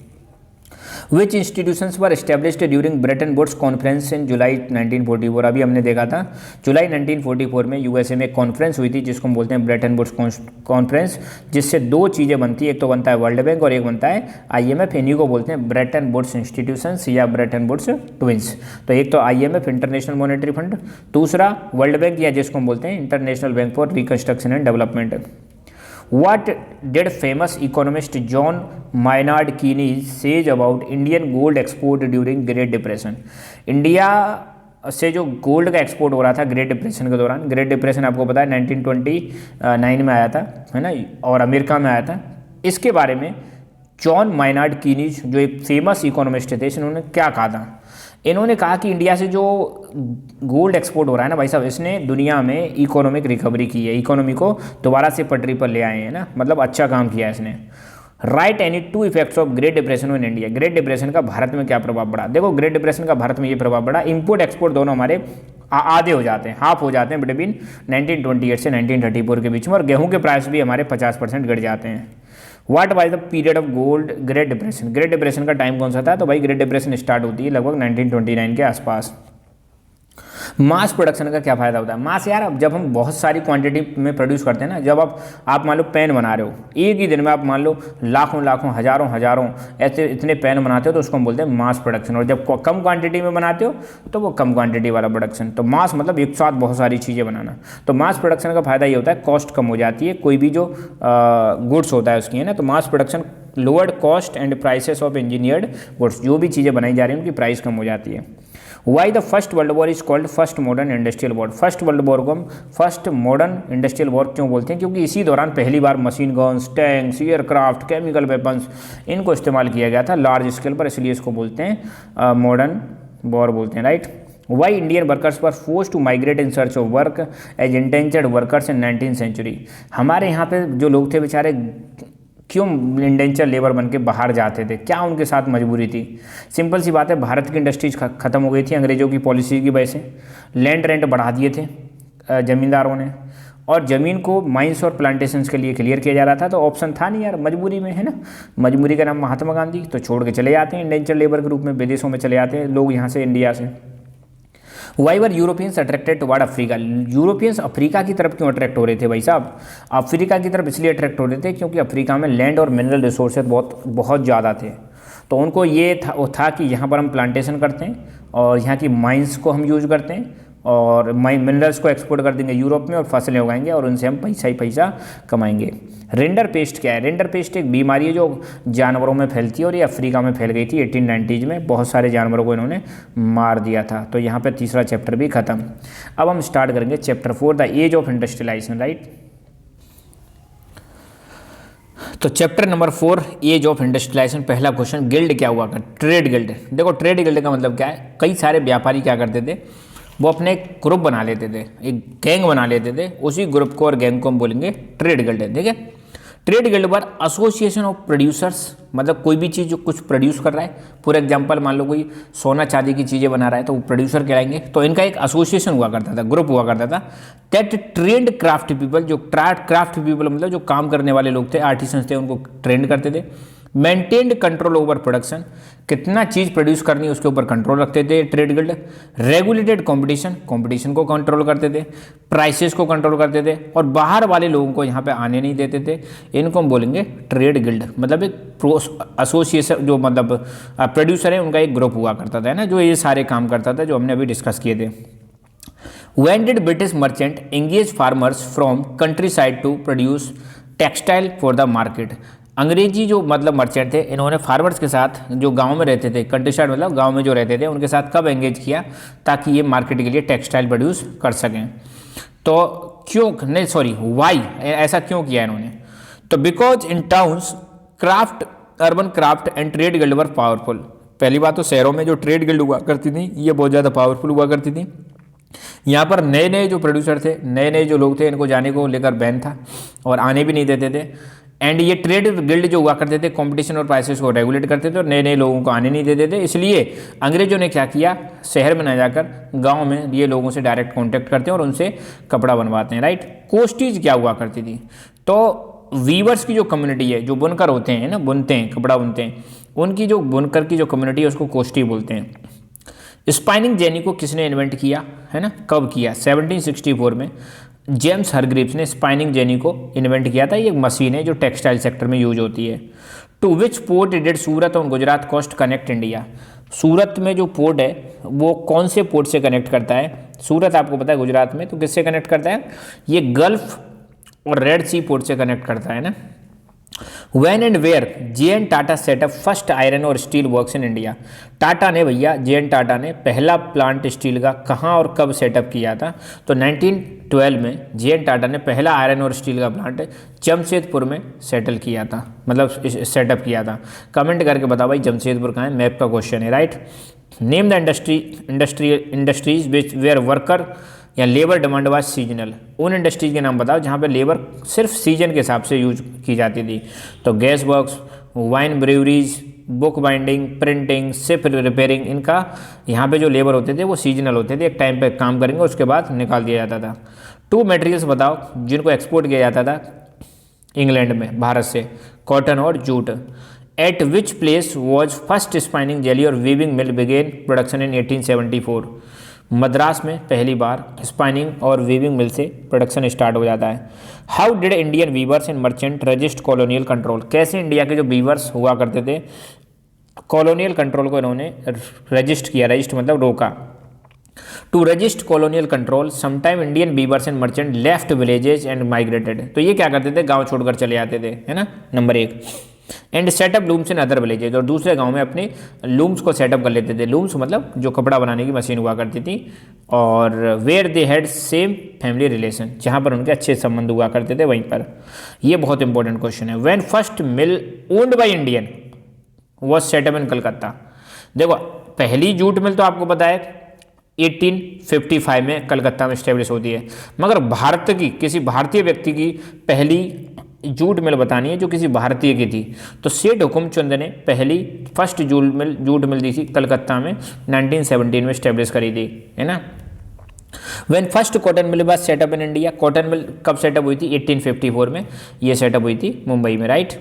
Which institutions were established during Bretton Woods conference in July 1944। अभी हमने देखा था जुलाई 1944 में यूएसए में कॉन्फ्रेंस हुई थी जिसको हम बोलते हैं ब्रेटन वुड्स कॉन्फ्रेंस, जिससे दो चीज़ें बनती है, एक तो बनता है वर्ल्ड बैंक और एक बनता है आईएमएफ। इन्हीं को बोलते हैं ब्रेटन वुड्स इंस्टीट्यूशंस या ब्रेटन वुड्स ट्विंस। तो एक तो आईएमएफ इंटरनेशनल मॉनेटरी फंड, दूसरा वर्ल्ड बैंक या जिसको हम बोलते हैं international bank for reconstruction and development. What did famous economist John Maynard Keynes says about Indian gold export during Great Depression? India से जो गोल्ड का एक्सपोर्ट हो रहा था ग्रेट डिप्रेशन के दौरान। ग्रेट डिप्रेशन आपको पता है 1929 में आया था, है ना, और अमेरिका में आया था। इसके बारे में जॉन माइनार्ड कीनीज जो एक फेमस इकोनॉमिस्ट थे, इन्होंने क्या कहा था? इन्होंने कहा कि इंडिया से जो गोल्ड एक्सपोर्ट हो रहा है ना भाई साहब, इसने दुनिया में इकोनॉमिक रिकवरी की है, इकोनॉमी को दोबारा से पटरी पर ले आए हैं ना, मतलब अच्छा काम किया है इसने। Right any two effects of great depression in India. Great depression का भारत में क्या प्रभाव पड़ा? देखो ग्रेट डिप्रेशन का भारत में ये प्रभाव पड़ा, इंपोर्ट एक्सपोर्ट दोनों हमारे आधे हो जाते हैं, हाफ हो जाते हैं बिटवीन 1928 से 1934 के बीच में, और गेहूं के प्राइस भी हमारे 50% गिर जाते हैं। What was the period of gold great depression? Great depression का टाइम कौन सा था? तो भाई ग्रेट डिप्रेशन स्टार्ट होती है लगभग 1929 के आसपास। मास प्रोडक्शन का क्या फ़ायदा होता है? मास यार, अब जब हम बहुत सारी क्वांटिटी में प्रोड्यूस करते हैं ना, जब आप मान लो पेन बना रहे हो, एक ही दिन में आप मान लो लाखों हजारों ऐसे इतने पेन बनाते हो तो उसको हम बोलते हैं मास प्रोडक्शन। और जब कम क्वांटिटी में बनाते हो तो वो कम क्वांटिटी वाला प्रोडक्शन। तो मास मतलब एक साथ बहुत सारी चीज़ें बनाना। तो मास प्रोडक्शन का फ़ायदा ये होता है कॉस्ट कम हो जाती है, कोई भी जो गुड्स होता है उसकी, है ना। तो mass production lowered cost and prices of engineered goods, जो भी चीज़ें बनाई जा रही हैं उनकी प्राइस कम हो जाती है। Why the first world war is called first modern industrial war? First world war को हम फर्स्ट मॉडर्न इंडस्ट्रियल वॉर क्यों बोलते हैं? क्योंकि इसी दौरान पहली बार machine guns, tanks, aircraft, chemical weapons इनको इस्तेमाल किया गया था लार्ज स्केल पर, इसलिए इसको बोलते हैं मॉडर्न वॉर बोलते हैं, right. Why Indian workers were forced to migrate in search of work as indentured workers in 19th century? हमारे यहाँ पे जो लोग थे बेचारे क्यों इंडेंचर लेबर बन के बाहर जाते थे? क्या उनके साथ मजबूरी थी? सिंपल सी बात है, भारत की इंडस्ट्रीज खत्म हो गई थी अंग्रेजों की पॉलिसी की वजह से। लैंड रेंट बढ़ा दिए थे ज़मींदारों ने, और ज़मीन को माइंस और प्लांटेशंस के लिए क्लियर किया जा रहा था। तो ऑप्शन था नहीं यार, मजबूरी में, है ना। मजबूरी का नाम महात्मा गांधी, तो छोड़ के चले जाते हैं इंडेंचर लेबर के रूप में, विदेशों में चले जाते हैं लोग यहाँ से, इंडिया से। Why were Europeans attracted toward Africa? Europeans Africa की तरफ क्यों अट्रैक्ट हो रहे थे भाई साहब? अफ्रीका की तरफ इसलिए अट्रैक्ट हो रहे थे क्योंकि अफ्रीका में लैंड और मिनरल रिसोर्सेज बहुत ज़्यादा थे। तो उनको ये था कि यहाँ पर हम प्लांटेशन करते हैं और यहाँ की माइंस को हम यूज करते हैं और मिनरल्स को एक्सपोर्ट कर देंगे यूरोप में और फसलें उगाएंगे और उनसे हम पैसा ही पैसा कमाएंगे। रेंडर पेस्ट क्या है? रेंडर पेस्ट एक बीमारी है जो जानवरों में फैलती है और ये अफ्रीका में फैल गई थी 1890s में। बहुत सारे जानवरों को इन्होंने मार दिया था। तो यहाँ पे तीसरा चैप्टर भी खत्म। अब हम स्टार्ट करेंगे chapter 4 the age of industrialisation, right. तो chapter number 4 age of industrialisation. पहला क्वेश्चन, गिल्ड क्या हुआ? Trade guild. देखो ट्रेड गिल्ड का मतलब क्या है? कई सारे व्यापारी क्या करते थे, वो अपने एक ग्रुप बना लेते थे, एक गैंग बना लेते थे। उसी ग्रुप को और गैंग को हम बोलेंगे ट्रेड गिल्ड, ठीक है। Trade guild were association of producers, मतलब कोई भी चीज़ जो कुछ प्रोड्यूस कर रहा है, फॉर एग्जांपल मान लो कोई सोना चांदी की चीज़ें बना रहा है तो वो प्रोड्यूसर कहलाएंगे। तो इनका एक एसोसिएशन हुआ करता था, ग्रुप हुआ करता था। दैट ट्रेंड क्राफ्ट पीपल, जो क्राफ्ट पीपल मतलब जो काम करने वाले लोग थे, आर्टिसंस थे, उनको ट्रेंड करते थे। मेंटेन्ड कंट्रोल ओवर प्रोडक्शन, कितना चीज़ प्रोड्यूस करनी है उसके ऊपर कंट्रोल रखते थे ट्रेड गिल्ड। रेगुलेटेड कंपटीशन को कंट्रोल करते थे, प्राइसेस को कंट्रोल करते थे, और बाहर वाले लोगों को यहाँ पे आने नहीं देते थे। इनको हम बोलेंगे ट्रेड गिल्ड, मतलब एक एसोसिएशन, जो मतलब प्रोड्यूसर है उनका एक ग्रुप हुआ करता था, है ना, जो ये सारे काम करता था जो हमने अभी डिस्कस किए थे। When did British merchant engage farmers from countryside to produce textile for the market? अंग्रेजी जो मतलब मर्चेंट थे, इन्होंने फार्मर्स के साथ जो गांव में रहते थे, कंट्री साइड मतलब गांव में जो रहते थे, उनके साथ कब एंगेज किया ताकि ये मार्केट के लिए टेक्सटाइल प्रोड्यूस कर सकें। तो क्यों नहीं, सॉरी, वाई, ऐसा क्यों किया इन्होंने? तो because in towns craft, urban craft and trade guild were powerful. पहली बात तो शहरों में जो ट्रेड गिल्ड हुआ करती थी ये बहुत ज़्यादा पावरफुल हुआ करती थी। यहाँ पर नए नए जो प्रोड्यूसर थे, नए नए जो लोग थे, इनको जाने को लेकर बैन था और आने भी नहीं देते थे। एंड ये ट्रेड गिल्ड जो हुआ करते थे कंपटीशन और प्राइसेस को रेगुलेट करते थे और नए नए लोगों को आने नहीं देते थे। इसलिए अंग्रेजों ने क्या किया, शहर में न जाकर गांव में ये लोगों से डायरेक्ट कांटेक्ट करते हैं और उनसे कपड़ा बनवाते हैं, राइट। कोस्टीज क्या हुआ करती थी? तो वीवर्स की जो कम्युनिटी है, जो बुनकर होते हैं ना, बुनते हैं, कपड़ा बुनते हैं, उनकी जो बुनकर की जो कम्युनिटी है उसको कोस्टी बोलते हैं। स्पाइनिंग जेनी को किसने इन्वेंट किया, है ना, कब किया? 1764 में जेम्स हरग्रीव्स ने स्पाइनिंग जेनी को इन्वेंट किया था। ये एक मशीन है जो टेक्सटाइल सेक्टर में यूज होती है। टू विच पोर्ट डिड सूरत और गुजरात कोस्ट कनेक्ट इंडिया? सूरत में जो पोर्ट है वो कौन से पोर्ट से कनेक्ट करता है? सूरत आपको पता है गुजरात में, तो किससे कनेक्ट करता है? ये गल्फ और रेड सी पोर्ट से कनेक्ट करता है ना। When and where J.N. Tata set up first iron और steel works in India? Tata ने, भैया J.N. टाटा ने पहला प्लांट स्टील का कहाँ और कब सेटअप किया था? तो 1912 में J.N. टाटा ने पहला आयरन और स्टील का प्लांट जमशेदपुर में सेटल किया था, मतलब सेटअप किया था। कमेंट करके बताओ भाई जमशेदपुर कहाँ है, मैप का क्वेश्चन है, right. Name the industries which where worker या लेबर डिमांड वाज सीजनल। उन इंडस्ट्रीज के नाम बताओ जहाँ पे लेबर सिर्फ सीजन के हिसाब से यूज की जाती थी। तो gas works, wine breweries, book binding, printing, ship repairing, इनका यहाँ पे जो लेबर होते थे वो सीजनल होते थे, एक टाइम पे काम करेंगे उसके बाद निकाल दिया जाता था। 2 मटेरियल्स बताओ जिनको एक्सपोर्ट किया जाता था इंग्लैंड में भारत से, कॉटन और jute. At which place was first spinning jenny और weaving mill began production in 1874? Madras में पहली बार स्पाइनिंग और वीविंग मिल से प्रोडक्शन स्टार्ट हो जाता है। How did Indian weavers and merchant resist colonial control? कैसे इंडिया के जो वीवर्स हुआ करते थे कॉलोनियल कंट्रोल को इन्होंने रजिस्ट किया, रजिस्ट मतलब रोका। To resist colonial control sometime Indian weavers and merchant left villages and migrated. तो ये क्या करते थे, गाँव छोड़कर चले जाते थे, है ना, number 1। And setup looms in other villages, और दूसरे गांव में अपने लूम्स को सेटअप कर लेते थे। लूम्स मतलब जो कपड़ा बनाने की मशीन हुआ करती थी। और where they had same family relation, जहां पर उनके अच्छे संबंध हुआ करते थे वहीं पर। ये बहुत इंपॉर्टेंट क्वेश्चन है। When first mill owned by Indian was set up in Calcutta? देखो पहली जूट मिल तो आपको पता है 1855 में कलकत्ता में स्टेब्लिश होती है, मगर भारत की किसी भारतीय व्यक्ति की पहली जूट मिल बतानी है जो किसी भारतीय की थी, तो सेठ हुकुमचंद ने पहली फर्स्ट जूट मिल दी थी कलकत्ता में 1917 में स्टेब्लिश करी थी, है ना। When first cotton mill was setup in India? Cotton mill कब सेटअप हुई थी? 1854 में ये सेटअप हुई थी मुंबई में, right.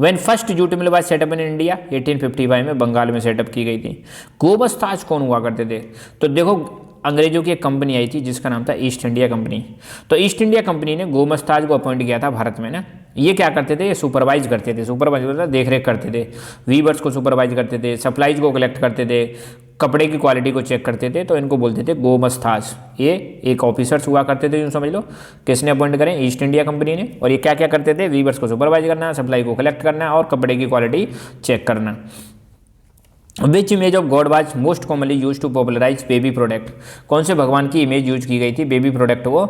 When first jute mill was setup in India? 1855 में बंगाल में सेटअप की गई थी। गोबस्ताज कौन हुआ करते थे? तो देखो अंग्रेजों की एक कंपनी आई थी जिसका नाम था ईस्ट इंडिया कंपनी। तो ईस्ट इंडिया कंपनी ने गोमस्ताज को अपॉइंट किया था भारत में ना। ये क्या करते थे, ये सुपरवाइज करते थे, सुपरवाइज मतलब देख रेख करते थे, वीवर्स को सुपरवाइज करते थे, सप्लाईज को कलेक्ट करते थे, कपड़े की क्वालिटी को चेक करते थे, तो इनको बोलते थे गोमस्ताज। ये एक ऑफिसर्स हुआ करते थे, यूँ समझ लो। किसने अपॉइंट करें? ईस्ट इंडिया कंपनी ने। और ये क्या क्या करते थे? वीवर्स को सुपरवाइज करना, सप्लाई को कलेक्ट करना और कपड़े की क्वालिटी चेक करना। Which image of god was most commonly use to popularise baby product, कौन से भगवान की इमेज यूज की गई थी बेबी प्रोडक्ट को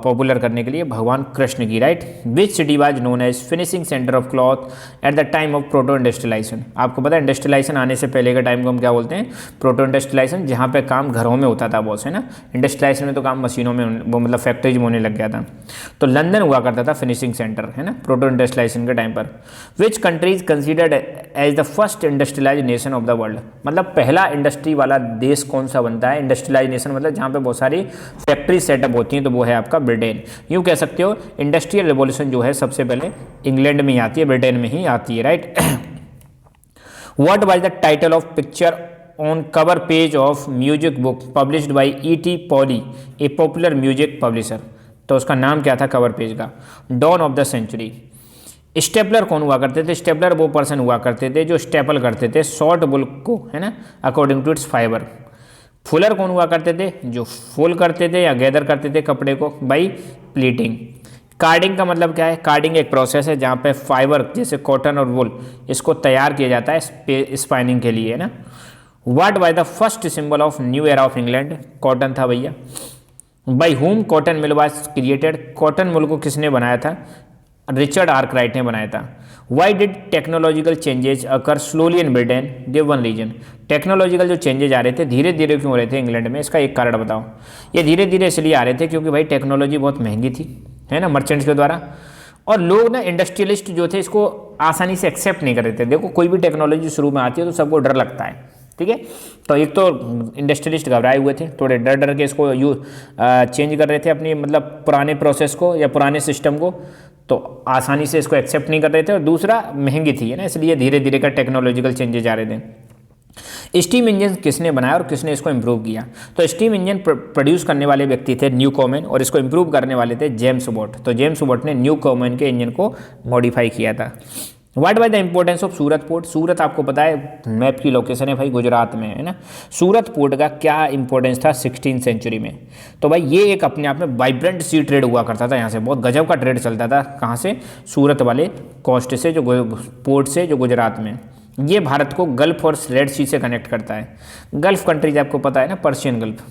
पॉपुलर करने के लिए? भगवान कृष्ण की, right. Which city was known as finishing centre of cloth at the time of proto industrialisation? आपको पता है इंडस्ट्रियलाइजेशन आने से पहले के टाइम को हम क्या बोलते हैं? प्रोटो इंडस्ट्रियलाइजेशन, जहाँ पे काम घरों में होता था बॉस, है ना। इंडस्ट्रियलाइजेशन में तो काम मशीनों में, वो मतलब फैक्ट्रीज में होने लग गया था। तो लंदन हुआ करता था फिनिशिंग सेंटर, है ना, प्रोटो इंडस्ट्रियलाइजेशन के टाइम पर। Which country is considered as the first industrialise nation of the world? मतलब पहला इंडस्ट्री वाला देश कौन सा बनता है? इंडस्ट्रियलाइज नेशन मतलब जहाँ पे बहुत सारी फैक्ट्री सेटअप होती हैं, तो वो है आपका ब्रिटेन। यूँ कह सकते हो इंडस्ट्रियल रिवॉल्यूशन जो है सबसे पहले इंग्लैंड में ही आती है, ब्रिटेन में ही आती है, right. What was the title of picture on cover page of music book published by E.T. Paull, a popular music publisher? तो उसका नाम क्या था कवर पेज का? Dawn of the century. Stapler कौन हुआ करते थे? स्टेपलर वो पर्सन हुआ करते थे जो स्टेपल करते थे शॉर्ट बुल को, है ना, according to its fibre. Fuller कौन हुआ करते थे? जो फोल्ड करते थे या गैदर करते थे कपड़े को बाई प्लीटिंग। कार्डिंग का मतलब क्या है? कार्डिंग एक प्रोसेस है जहाँ पे फाइबर जैसे कॉटन और वुल इसको तैयार किया जाता है स्पाइनिंग के लिए, है ना। What was the first symbol of new era of England? Cotton था भैया। By whom cotton mill was created? Cotton mill को किसने बनाया था? रिचर्ड आर्कराइट ने बनाया था। Why did technological changes occur slowly in Britain? Give one reason. Technological जो चेंजेज आ रहे थे धीरे धीरे क्यों हो रहे थे इंग्लैंड में? इसका एक कारण बताओ। ये धीरे धीरे इसलिए आ रहे थे क्योंकि भाई टेक्नोलॉजी बहुत महंगी थी, है ना, मर्चेंट्स के द्वारा, और लोग ना इंडस्ट्रियलिस्ट जो थे इसको आसानी से एक्सेप्ट नहीं कर रहे थे। देखो कोई भी टेक्नोलॉजी शुरू में आती है तो सबको डर लगता है, ठीक है। तो एक तो इंडस्ट्रियलिस्ट घबराए हुए थे, थोड़े डर डर के इसको चेंज कर रहे थे अपनी मतलब पुराने प्रोसेस को या पुराने सिस्टम को, तो आसानी से इसको एक्सेप्ट नहीं कर रहे थे, और दूसरा महंगी थी, है ना, इसलिए धीरे धीरे का टेक्नोलॉजिकल चेंजेस आ रहे थे। स्टीम इंजन किसने बनाया और किसने इसको इम्प्रूव किया? तो स्टीम इंजन प्रोड्यूस करने वाले व्यक्ति थे न्यू कॉमन, और इसको इम्प्रूव करने वाले थे जेम्स वॉट। तो जेम्स वॉट ने न्यू कॉमन के इंजन को मॉडिफाई किया था। What was the importance of Surat port? Surat आपको पता है मैप की लोकेशन है भाई, गुजरात में, है ना। सूरत पोर्ट का क्या इंपॉर्टेंस था 16th सेंचुरी में? तो भाई ये एक अपने आप में वाइब्रेंट सी ट्रेड हुआ करता था, यहाँ से बहुत गजब का ट्रेड चलता था। कहाँ से? सूरत वाले कोस्ट से, जो पोर्ट से, जो गुजरात में। ये भारत को गल्फ और रेड सी से कनेक्ट करता है। गल्फ कंट्रीज आपको पता है ना, Persian Gulf.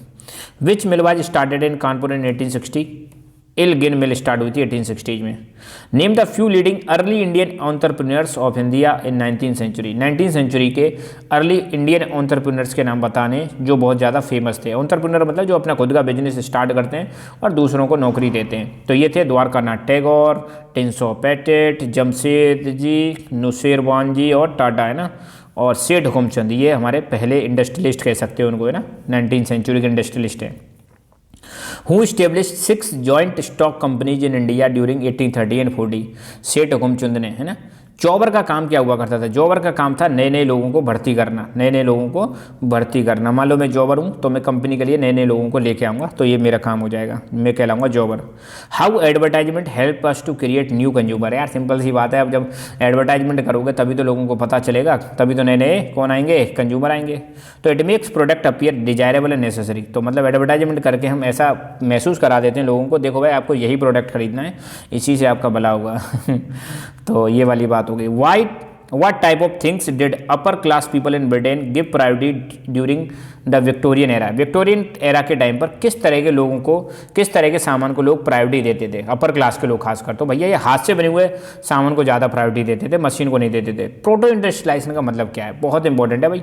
Which mill was started in Kanpur in 1860? Elgin mill start हुई थी 1860 में। Name the few leading early Indian entrepreneurs of India in 19th century? 19th century के अर्ली इंडियन एंटरप्रेन्योर्स के नाम बताने जो बहुत ज़्यादा फेमस थे। एंटरप्रेन्योर मतलब जो अपना खुद का बिजनेस स्टार्ट करते हैं और दूसरों को नौकरी देते हैं। तो ये थे द्वारकानाथ टैगोर, टिंसो पैटेट, जमशेदजी, नुसेरवान जी और टाटा, है ना, और सेठ हुकुमचंद। ये हमारे पहले इंडस्ट्रियलिस्ट कह सकते हो उनको, है ना, 19th सेंचुरी के इंडस्ट्रियलिस्ट हैं। Who established 6 joint stock companies in India during 1830 and 40? सेठ हुकुमचंद ने, है ना। जॉबर का काम क्या हुआ करता था? जॉबर का काम था नए नए लोगों को भर्ती करना, नए नए लोगों को भर्ती करना। मान लो मैं जॉबर हूँ तो मैं कंपनी के लिए नए नए लोगों को लेके आऊँगा, तो ये मेरा काम हो जाएगा, मैं कहलाऊँगा jobber. How advertisement help us to create new consumer? यार सिंपल सी बात है, अब जब एडवर्टाइजमेंट करोगे तभी तो लोगों को पता चलेगा, तभी तो नए नए कौन आएंगे? कंज्यूमर आएंगे। तो it makes product appear desirable and necessary. तो मतलब एडवर्टाइजमेंट करके हम ऐसा महसूस करा देते हैं लोगों को, देखो भाई आपको यही प्रोडक्ट खरीदना है, इसी से आपका भला होगा। तो ये वाली बात हो गई। What type of things did upper class people in Britain give priority during the Victorian era? Victorian era के टाइम पर किस तरह के लोगों को, किस तरह के सामान को लोग प्रायोरिटी देते थे? अपर क्लास के लोग खासकर। तो भैया ये हाथ से बने हुए सामान को ज़्यादा प्रायोरिटी देते थे, मशीन को नहीं देते थे। प्रोटो इंडस्ट्रियलाइजेशन का मतलब क्या है? बहुत इंपॉर्टेंट है भाई।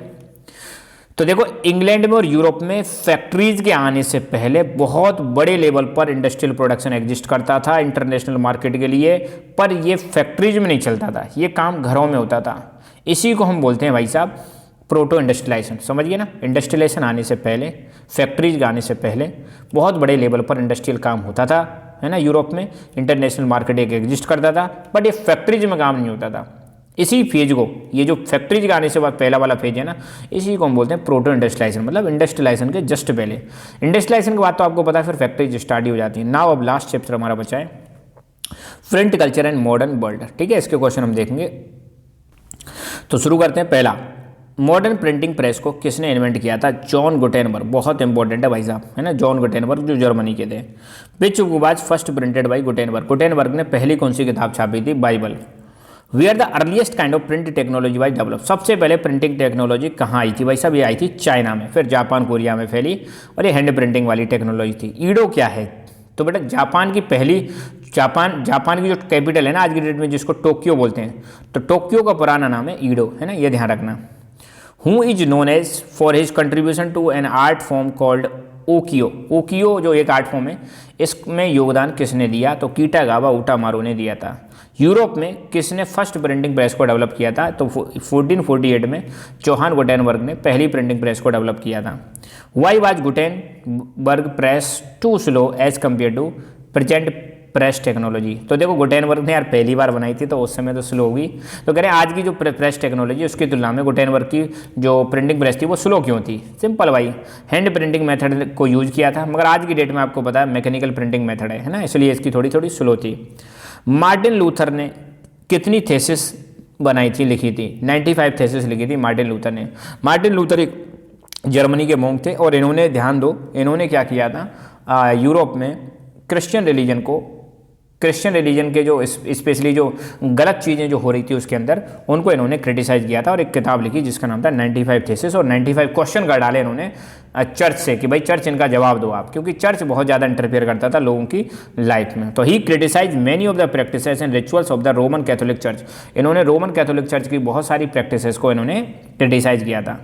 तो देखो इंग्लैंड में और यूरोप में फैक्ट्रीज के आने से पहले बहुत बड़े लेवल पर इंडस्ट्रियल प्रोडक्शन एग्जिस्ट करता था इंटरनेशनल मार्केट के लिए, पर ये फैक्ट्रीज में नहीं चलता था, ये काम घरों में होता था। इसी को हम बोलते हैं भाई साहब प्रोटो इंडस्ट्रियलाइजेशन। समझिए ना, इंडस्ट्रियलाइजेशन आने से पहले, फैक्ट्रीज के आने से पहले बहुत बड़े लेवल पर इंडस्ट्रियल काम होता था, है ना। यूरोप में इंटरनेशनल मार्केट एक एग्जिस्ट करता था, बट ये फैक्ट्रीज में काम नहीं होता था। इसी फेज को, ये जो फैक्ट्रीज के आने से बाद पहला वाला फेज है ना, इसी को हम बोलते हैं प्रोटो इंडस्ट्रियलाइजेशन, मतलब इंडस्ट्रियलाइजेशन के जस्ट पहले। इंडस्ट्रियलाइजेशन के बाद तो आपको पता है फिर फैक्ट्रीज स्टार्ट ही हो जाती है। नाउ अब लास्ट चैप्टर हमारा बचा है print culture and modern world, ठीक है। इसके क्वेश्चन हम देखेंगे, तो शुरू करते हैं। पहला, मॉडर्न प्रिंटिंग प्रेस को किसने इन्वेंट किया था? John Gutenberg. बहुत इंपॉर्टेंट है भाई साहब, है ना, जॉन गुटेनबर्ग जो जर्मनी के थे। Which book was first printed by Gutenberg? Gutenberg ने पहली कौन सी किताब छापी थी? Bible. Where the earliest kind of print technology was develop, सबसे पहले प्रिंटिंग टेक्नोलॉजी कहाँ आई थी भाई साहब, ये आई थी चाइना में, फिर जापान कोरिया में फैली और ये हैंड प्रिंटिंग वाली टेक्नोलॉजी थी। ईडो क्या है, तो बेटा जापान की पहली, जापान की जो कैपिटल है ना आज की डेट में जिसको टोक्यो बोलते हैं, तो टोक्यो का पुराना नाम है ईडो, है ना, ये ध्यान रखना। Who is known as for his contribution to an art form called ukiyo, ukiyo जो एक आर्ट फॉर्म है, इसमें योगदान किसने दिया, तो कीटागावा उटामारू ने दिया था। यूरोप में किसने फर्स्ट प्रिंटिंग प्रेस को डेवलप किया था, तो 1448 में जोहान गुटेनबर्ग ने पहली प्रिंटिंग प्रेस को डेवलप किया था। Why was Gutenberg press too slow as compare to present press technology, तो देखो गुटेनबर्ग ने यार पहली बार बनाई थी तो उस समय तो स्लो होगी, तो कह रहे हैं आज की जो प्रेस टेक्नोलॉजी उसकी तुलना में गुटेनबर्ग की जो प्रिंटिंग प्रेस थी वो स्लो क्यों थी। सिंपल भाई, हैंड प्रिंटिंग मेथड को यूज किया था, मगर आज की डेट में आपको पता है मैकेनिकल प्रिंटिंग मेथड है ना, इसलिए इसकी थोड़ी थोड़ी स्लो थी। मार्टिन लूथर ने कितनी थेसिस बनाई थी, लिखी थी, 95 थेसिस लिखी थी मार्टिन लूथर ने। मार्टिन लूथर एक जर्मनी के मोंक थे और इन्होंने, ध्यान दो, इन्होंने क्या किया था, यूरोप में क्रिश्चियन रिलीजन के जो स्पेशली जो गलत चीज़ें जो हो रही थी उसके अंदर, उनको इन्होंने क्रिटिसाइज किया था और एक किताब लिखी जिसका नाम था 95 थेसिस, और 95 क्वेश्चन कर डाले इन्होंने चर्च से कि भाई चर्च इनका जवाब दो आप, क्योंकि चर्च बहुत ज़्यादा इंटरफेयर करता था लोगों की लाइफ में। तो he criticise many of the practices and rituals of the Roman Catholic church, इन्होंने रोमन कैथोलिक चर्च की बहुत सारी प्रैक्टिसेस को इन्होंने क्रिटिसाइज किया था।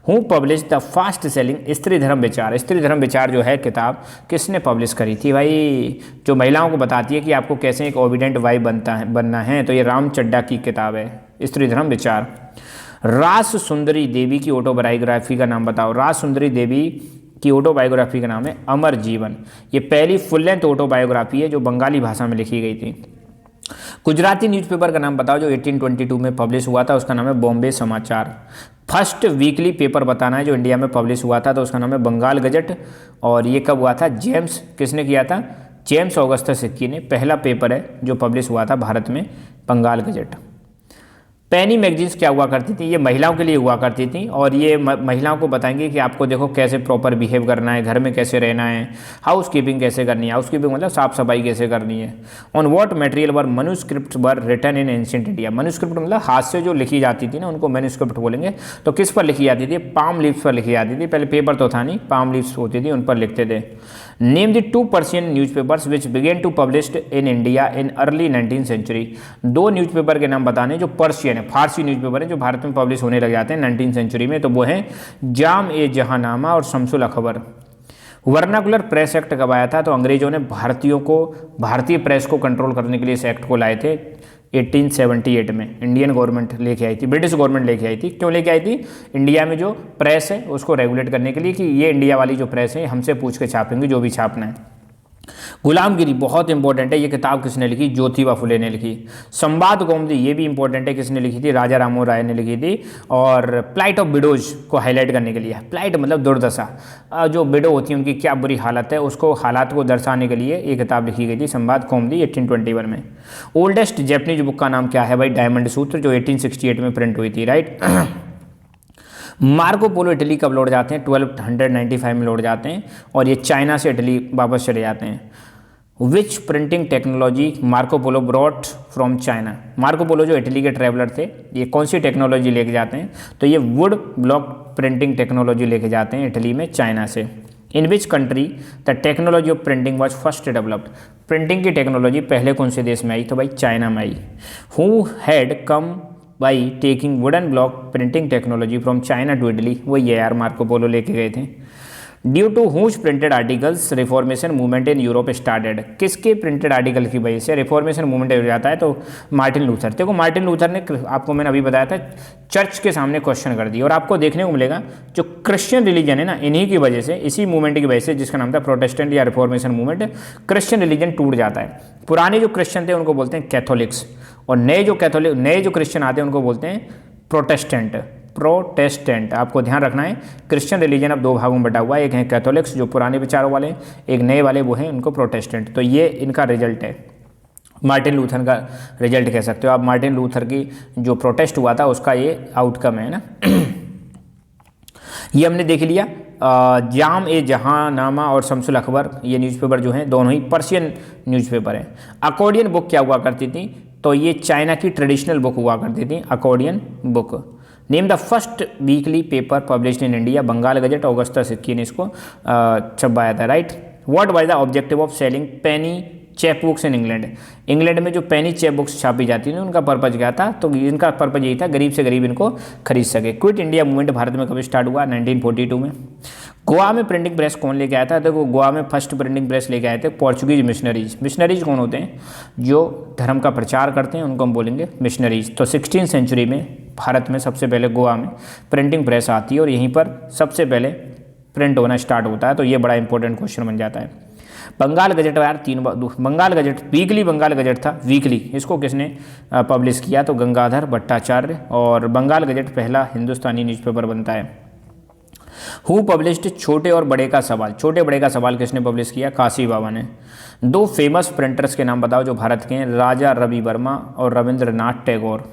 Who publish the fast selling Stri Dharm विचार, स्त्री धर्म विचार जो है किताब किसने पब्लिश करी थी भाई, जो महिलाओं को बताती है कि आपको कैसे एक ओबिडेंट वाइफ बनना है, तो ये राम चड्डा की किताब है स्त्री धर्म विचार। रास सुंदरी देवी की ऑटोबायोग्राफी का नाम बताओ, रास सुंदरी देवी की ऑटोबायोग्राफी का नाम है अमर जीवन, ये पहली फुल लेंथ ऑटोबायोग्राफी है जो बंगाली भाषा में लिखी गई थी। गुजराती न्यूज़पेपर का नाम बताओ जो 1822 में पब्लिश हुआ था, उसका नाम है बॉम्बे समाचार। फर्स्ट वीकली पेपर बताना है जो इंडिया में पब्लिश हुआ था, तो उसका नाम है बंगाल गजट, और ये कब हुआ था, जेम्स, किसने किया था, जेम्स ऑगस्टस सिक्की ने, पहला पेपर है जो पब्लिश हुआ था भारत में, बंगाल गजट। पेनी मैगजीन्स क्या हुआ करती थी, ये महिलाओं के लिए हुआ करती थी, और ये महिलाओं को बताएंगे कि आपको देखो कैसे प्रॉपर बिहेव करना है, घर में कैसे रहना है, हाउस कीपिंग कैसे करनी है, हाउस कीपिंग मतलब साफ सफाई कैसे करनी है। On what material were manuscript were written in ancient India, manuscript मतलब हाथ से जो लिखी जाती थी ना उनको मनुस्क्रिप्ट बोलेंगे, तो किस पर लिखी जाती थी, पाम लीव्स पर लिखी जाती थी, पहले पेपर तो था नहीं, पाम लीव्स होती थी उन पर लिखते थे। Name the 2 Persian newspapers which began to published in India in early 19th century, 2 newspaper के नाम बताने जो पर्शियन है, फारसी न्यूज़पेपर है जो भारत में पब्लिश होने लग जाते हैं 19th सेंचुरी में, तो वो है जाम ए जहानामा और शमसुल अखबर। वर्नाकुलर प्रेस एक्ट कब आया था, तो अंग्रेजों ने भारतीय प्रेस को कंट्रोल करने के लिए इस एक्ट को लाए थे 1878 में, इंडियन गवर्नमेंट लेके आई थी, ब्रिटिश गवर्नमेंट लेके आई थी। क्यों लेके आई थी, इंडिया में जो प्रेस है उसको रेगुलेट करने के लिए कि ये इंडिया वाली जो प्रेस है हमसे पूछ के छापेंगे जो भी छापना है। गुलामगिरी बहुत इंपॉर्टेंट है, ये किताब किसने लिखी, ज्योतिबा फुले ने लिखी। संवाद कौमुदी ये भी इंपॉर्टेंट है, किसने लिखी थी, राजा राममोहन राय ने लिखी थी। और प्लाइट ऑफ विडोज को हाईलाइट करने के लिए, प्लाइट मतलब दुर्दशा, जो विडो होती है उनकी क्या बुरी हालत है, उसको हालात को दर्शाने के लिए ये किताब लिखी गई थी, संवाद कौमुदी 1821 में। ओल्डेस्ट जैपनीज बुक का नाम क्या है भाई, डायमंड सूत्र, जो 1868 में प्रिंट हुई थी, राइट। मार्को पोलो इटली कब लौट जाते हैं, 1295 में लौट जाते हैं, और ये चाइना से इटली वापस चले जाते हैं। Which printing technology Marco Polo brought from China, Marco Polo जो इटली के ट्रैवलर थे ये कौन सी टेक्नोलॉजी लेके जाते हैं, तो ये वुड ब्लॉक प्रिंटिंग टेक्नोलॉजी लेके जाते हैं इटली में चाइना से। In which country the technology of printing was first developed, printing की टेक्नोलॉजी पहले कौन से देश में आई, तो भाई चाइना में आई। Who had come by taking wooden block printing technology from China to Italy, वही है यार मार्को पोलो लेके गए थे। Due to whose printed articles reformation movement in Europe started, किसके प्रिंटेड आर्टिकल की वजह से रिफॉर्मेशन मूवमेंट हो जाता है, तो मार्टिन लूथर। देखो मार्टिन लूथर ने, आपको मैंने अभी बताया था, चर्च के सामने क्वेश्चन कर दिया, और आपको देखने को मिलेगा जो क्रिश्चियन रिलीजन है ना, इन्हीं की वजह से, इसी मूवमेंट की वजह से जिसका नाम था प्रोटेस्टेंट या रिफॉर्मेशन मूवमेंट, क्रिश्चियन रिलीजन टूट जाता है। पुराने जो क्रिश्चियन थे उनको बोलते हैं कैथोलिक्स, और नए जो क्रिश्चियन आते हैं उनको बोलते हैं प्रोटेस्टेंट। आपको ध्यान रखना है, क्रिश्चियन रिलीजन अब 2 भागों में बटा हुआ है, एक है कैथोलिक्स जो पुराने विचारों वाले, एक नए वाले वो हैं उनको प्रोटेस्टेंट। तो ये इनका रिजल्ट है, मार्टिन लूथर का रिजल्ट कह सकते हो आप। मार्टिन लूथर की जो प्रोटेस्ट हुआ था उसका ये आउटकम है ना। ये हमने देख लिया। जाम ए जहानामा और शमसुल अखबर ये न्यूज़पेपर जो हैं दोनों ही पर्शियन न्यूज़पेपर हैं। अकॉर्डियन बुक क्या हुआ करती थी, तो ये चाइना की ट्रेडिशनल बुक हुआ करती थी, accordion book. Name the first weekly paper published in India, Bengal Gazette, August 21 ने इसको छपवाया था, right. What was the objective of selling penny chap books in England, England में जो पेनी चैप बुक्स छापी जाती थी उनका पर्पज क्या था, तो इनका पर्पज यही था गरीब से गरीब इनको खरीद सके। क्विट इंडिया मूवमेंट भारत में कब स्टार्ट हुआ, 1942 में। गोवा में प्रिंटिंग प्रेस कौन लेके आया था, देखो गोवा में फर्स्ट प्रिंटिंग प्रेस लेके आए थे पोर्चुगीज मिशनरीज। मिशनरीज कौन होते हैं, जो धर्म का प्रचार करते हैं उनको हम बोलेंगे मिशनरीज। तो 16वीं सेंचुरी में भारत में सबसे पहले गोवा में प्रिंटिंग प्रेस आती है और यहीं पर सबसे पहले प्रिंट होना स्टार्ट होता है, तो ये बड़ा इंपॉर्टेंट क्वेश्चन बन जाता है। बंगाल गजट यार Bengal gazette weekly Bengal gazette था, वीकली, इसको किसने पब्लिश किया, तो गंगाधर भट्टाचार्य। और बंगाल गजट पहला हिंदुस्तानी न्यूज़पेपर बनता है। हु पब्लिश्ड छोटे और बड़े का सवाल, छोटे बड़े का सवाल किसने पब्लिश किया, काशी बाबा ने। दो फेमस प्रिंटर्स के नाम बताओ जो भारत के हैं, राजा रवि वर्मा और रविंद्रनाथ टैगोर।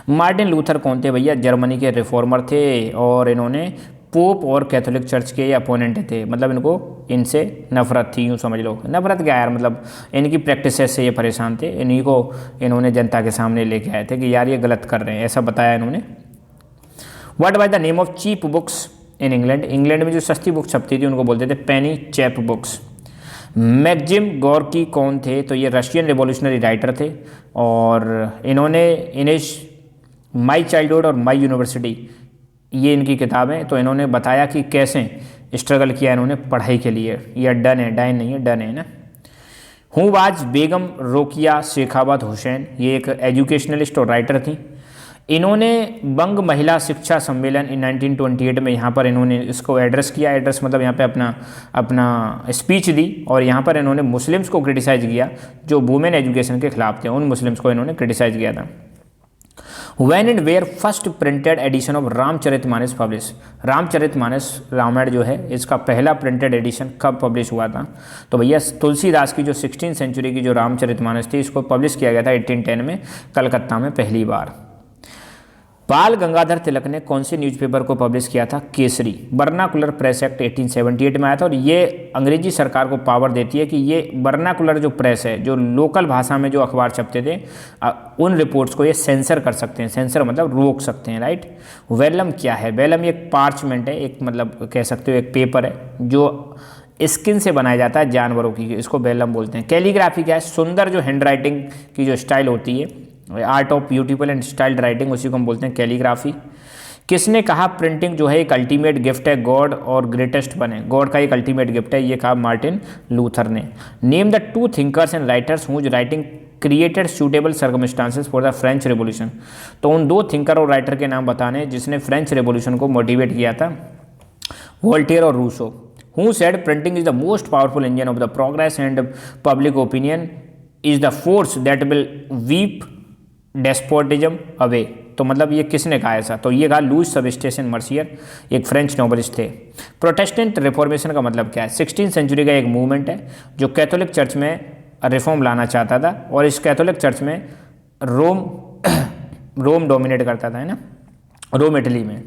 मार्टिन लूथर कौन थे भैया, जर्मनी के रिफॉर्मर थे और इन्होंने पोप और कैथोलिक चर्च के अपोनेंट थे, मतलब इनको इनसे नफरत थी, यूँ समझ लो। नफरत क्या यार, मतलब इनकी प्रैक्टिस से ये परेशान थे, इन्हीं को इन्होंने जनता के सामने लेके आए थे कि यार ये गलत कर रहे हैं, ऐसा बताया इन्होंने। What was the name of cheap books in England, England में जो सस्ती बुक छपती थी उनको बोलते थे penny chap books. Maxim Gorky कौन थे, तो ये रशियन रिवॉल्यूशनरी राइटर थे और इन्होंने माई चाइल्डहुड और माई यूनिवर्सिटी, ये इनकी किताबें, तो इन्होंने बताया कि कैसे स्ट्रगल किया इन्होंने पढ़ाई के लिए। ये डन है, डाइन नहीं है, डन है ना। हूँ वाज बेगम रोकिया शेखावत हुसैन, ये एक एजुकेशनलिस्ट और राइटर थी। इन्होंने बंग महिला शिक्षा सम्मेलन इन 1928 में यहाँ पर इन्होंने इसको एड्रेस किया, एड्रेस मतलब यहाँ पे अपना स्पीच दी और यहाँ पर इन्होंने मुस्लिम्स को क्रिटिसाइज़ किया जो वुमेन एजुकेशन के खिलाफ थे, उन मुस्लिम्स को इन्होंने क्रिटिसाइज़ किया था। When and where first printed edition of Ramcharitmanas publish, Ramcharitmanas Ramayana जो है इसका पहला प्रिंटेड एडिशन कब पब्लिश हुआ था, तो भैया तुलसीदास की जो 16वीं सेंचुरी की जो रामचरितमानस थी इसको पब्लिश किया गया था 1810 में कलकत्ता में पहली बार। बाल गंगाधर तिलक ने कौन से न्यूज़पेपर को पब्लिश किया था, केसरी। वर्नाकुलर प्रेस एक्ट 1878 में आया था और ये अंग्रेजी सरकार को पावर देती है कि ये वर्नाकुलर जो प्रेस है, जो लोकल भाषा में जो अखबार छपते थे उन रिपोर्ट्स को ये सेंसर कर सकते हैं, सेंसर मतलब रोक सकते हैं, राइट। वेलम क्या है, वेलम एक पार्चमेंट है, एक मतलब कह सकते हो एक पेपर है जो स्किन से बनाया जाता है जानवरों की, इसको वेलम बोलते हैं। कैलीग्राफी क्या है, सुंदर जो हैंड राइटिंग की जो स्टाइल होती है, art of beautiful and styled writing, उसी को हम बोलते हैं कैलीग्राफी। किसने कहा प्रिंटिंग जो है एक अल्टीमेट गिफ्ट है, गॉड और ग्रेटेस्ट बने, गॉड का एक अल्टीमेट गिफ्ट है, ये कहा मार्टिन लूथर ने। Name the two thinkers and writers whose writing created suitable circumstances for the French revolution, तो उन दो थिंकर और राइटर के नाम बताने जिसने फ्रेंच रेवोल्यूशन को मोटिवेट किया था, वोल्टेयर और Rousseau. Who said printing is the most powerful engine of the progress and public opinion is the force that will weep despotism away, तो मतलब ये किसने कहा ऐसा, तो ये कहा लुईस सबस्टेशन मर्सियर, एक फ्रेंच नॉवेलिस्ट थे। प्रोटेस्टेंट रिफॉर्मेशन का मतलब क्या है, 16वीं सेंचुरी का एक मूवमेंट है जो कैथोलिक चर्च में रिफॉर्म लाना चाहता था और इस कैथोलिक चर्च में रोम डोमिनेट करता था, है ना, रोम इटली में।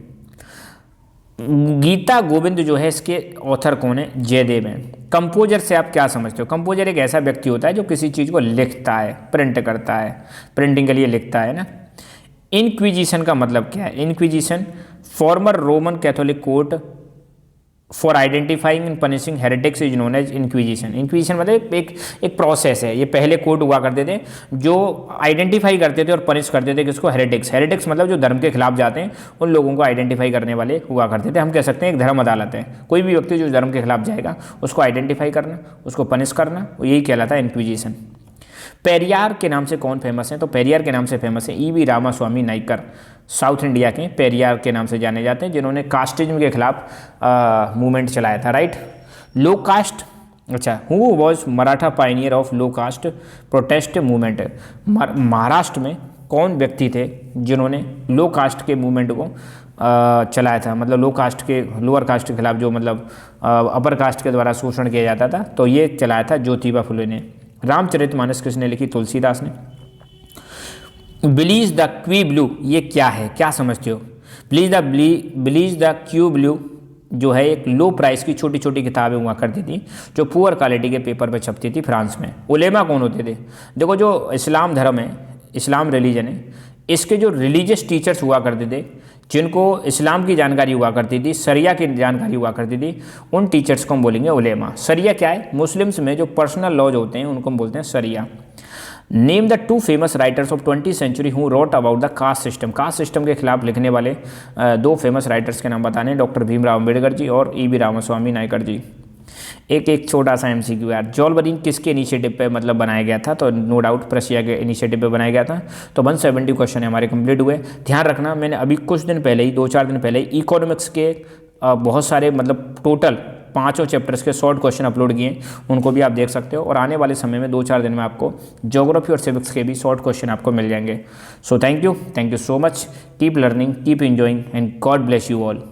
गीता गोविंद जो है इसके ऑथर कौन है, जयदेव हैं। कंपोजर से आप क्या समझते हो, कंपोजर एक ऐसा व्यक्ति होता है जो किसी चीज़ को लिखता है, प्रिंट करता है, प्रिंटिंग के लिए लिखता है ना। इंक्विजिशन का मतलब क्या है, inquisition former Roman Catholic court for identifying and punishing heretics is known as inquisition. Inquisition मतलब एक प्रोसेस है, ये पहले कोर्ट हुआ करते थे जो आइडेंटिफाई करते थे और पनिश करते थे किसको, हेरेटिक्स। हेरेटिक्स मतलब जो धर्म के खिलाफ जाते हैं उन लोगों को आइडेंटिफाई करने वाले हुआ करते थे। हम कह सकते हैं एक धर्म अदालत है, कोई भी व्यक्ति जो धर्म के खिलाफ जाएगा उसको आइडेंटिफाई करना, उसको पनिश करना, यही कहलाता है इंक्विजिशन। पेरियार के नाम से कौन फेमस है, तो पेरियार के नाम से फेमस है EV Ramaswamy Naicker, south India के पेरियार के नाम से जाने जाते हैं जिन्होंने कास्टिज्म के खिलाफ मूवमेंट चलाया था, राइट। लो कास्ट, अच्छा, who was Maratha pioneer of low caste protest movement, Maharashtra में कौन व्यक्ति थे जिन्होंने लो कास्ट के मूवमेंट को चलाया था, मतलब लो कास्ट के लोअर कास्ट के खिलाफ जो मतलब अपर कास्ट के द्वारा शोषण किया जाता था, तो ये चलाया था ज्योतिबा फुले ने। रामचरितमानस किसने लिखी, तुलसीदास ने। बिलीज द क्वी ब्लू, ये क्या है, क्या समझते हो, बिलीज द क्यू ब्लू जो है एक लो प्राइस की छोटी छोटी किताबें हुआ करती थी जो पुअर क्वालिटी के पेपर पे छपती थी फ्रांस में। उलेमा कौन होते थे, देखो जो इस्लाम धर्म है इस्लाम रिलीजन है, इसके जो रिलीजियस टीचर्स हुआ करते थे, जिनको इस्लाम की जानकारी हुआ करती थी, शरिया की जानकारी हुआ करती थी, उन टीचर्स को हम बोलेंगे उलेमा। शरिया क्या है? मुस्लिम्स में जो पर्सनल लॉज होते हैं उनको हम बोलते हैं शरिया। Name the 2 famous writers of 20th century who wrote about the caste system. Caste system के खिलाफ लिखने वाले 2 फेमस राइटर्स के नाम बताने, डॉक्टर भीमराव अम्बेडकर जी और ई.वी. रामास्वामी नायकर जी। एक छोटा सा एमसीक्यू यार, जॉलबरीन किसके इनिशिएटिव पे मतलब बनाया गया था? तो नो डाउट प्रशिया के इनिशिएटिव पे बनाया गया था। तो 170 क्वेश्चन हमारे कंप्लीट हुए। ध्यान रखना, मैंने अभी कुछ दिन पहले ही 2-4 दिन पहले ही इकोनॉमिक्स के बहुत सारे मतलब टोटल 5 चैप्टर्स के शॉर्ट क्वेश्चन अपलोड किए, उनको भी आप देख सकते हो। और आने वाले समय में 2-4 दिन में आपको ज्योग्राफी और सिविक्स के भी शॉर्ट क्वेश्चन आपको मिल जाएंगे। So thank you so much, keep learning, keep enjoying and God bless you all.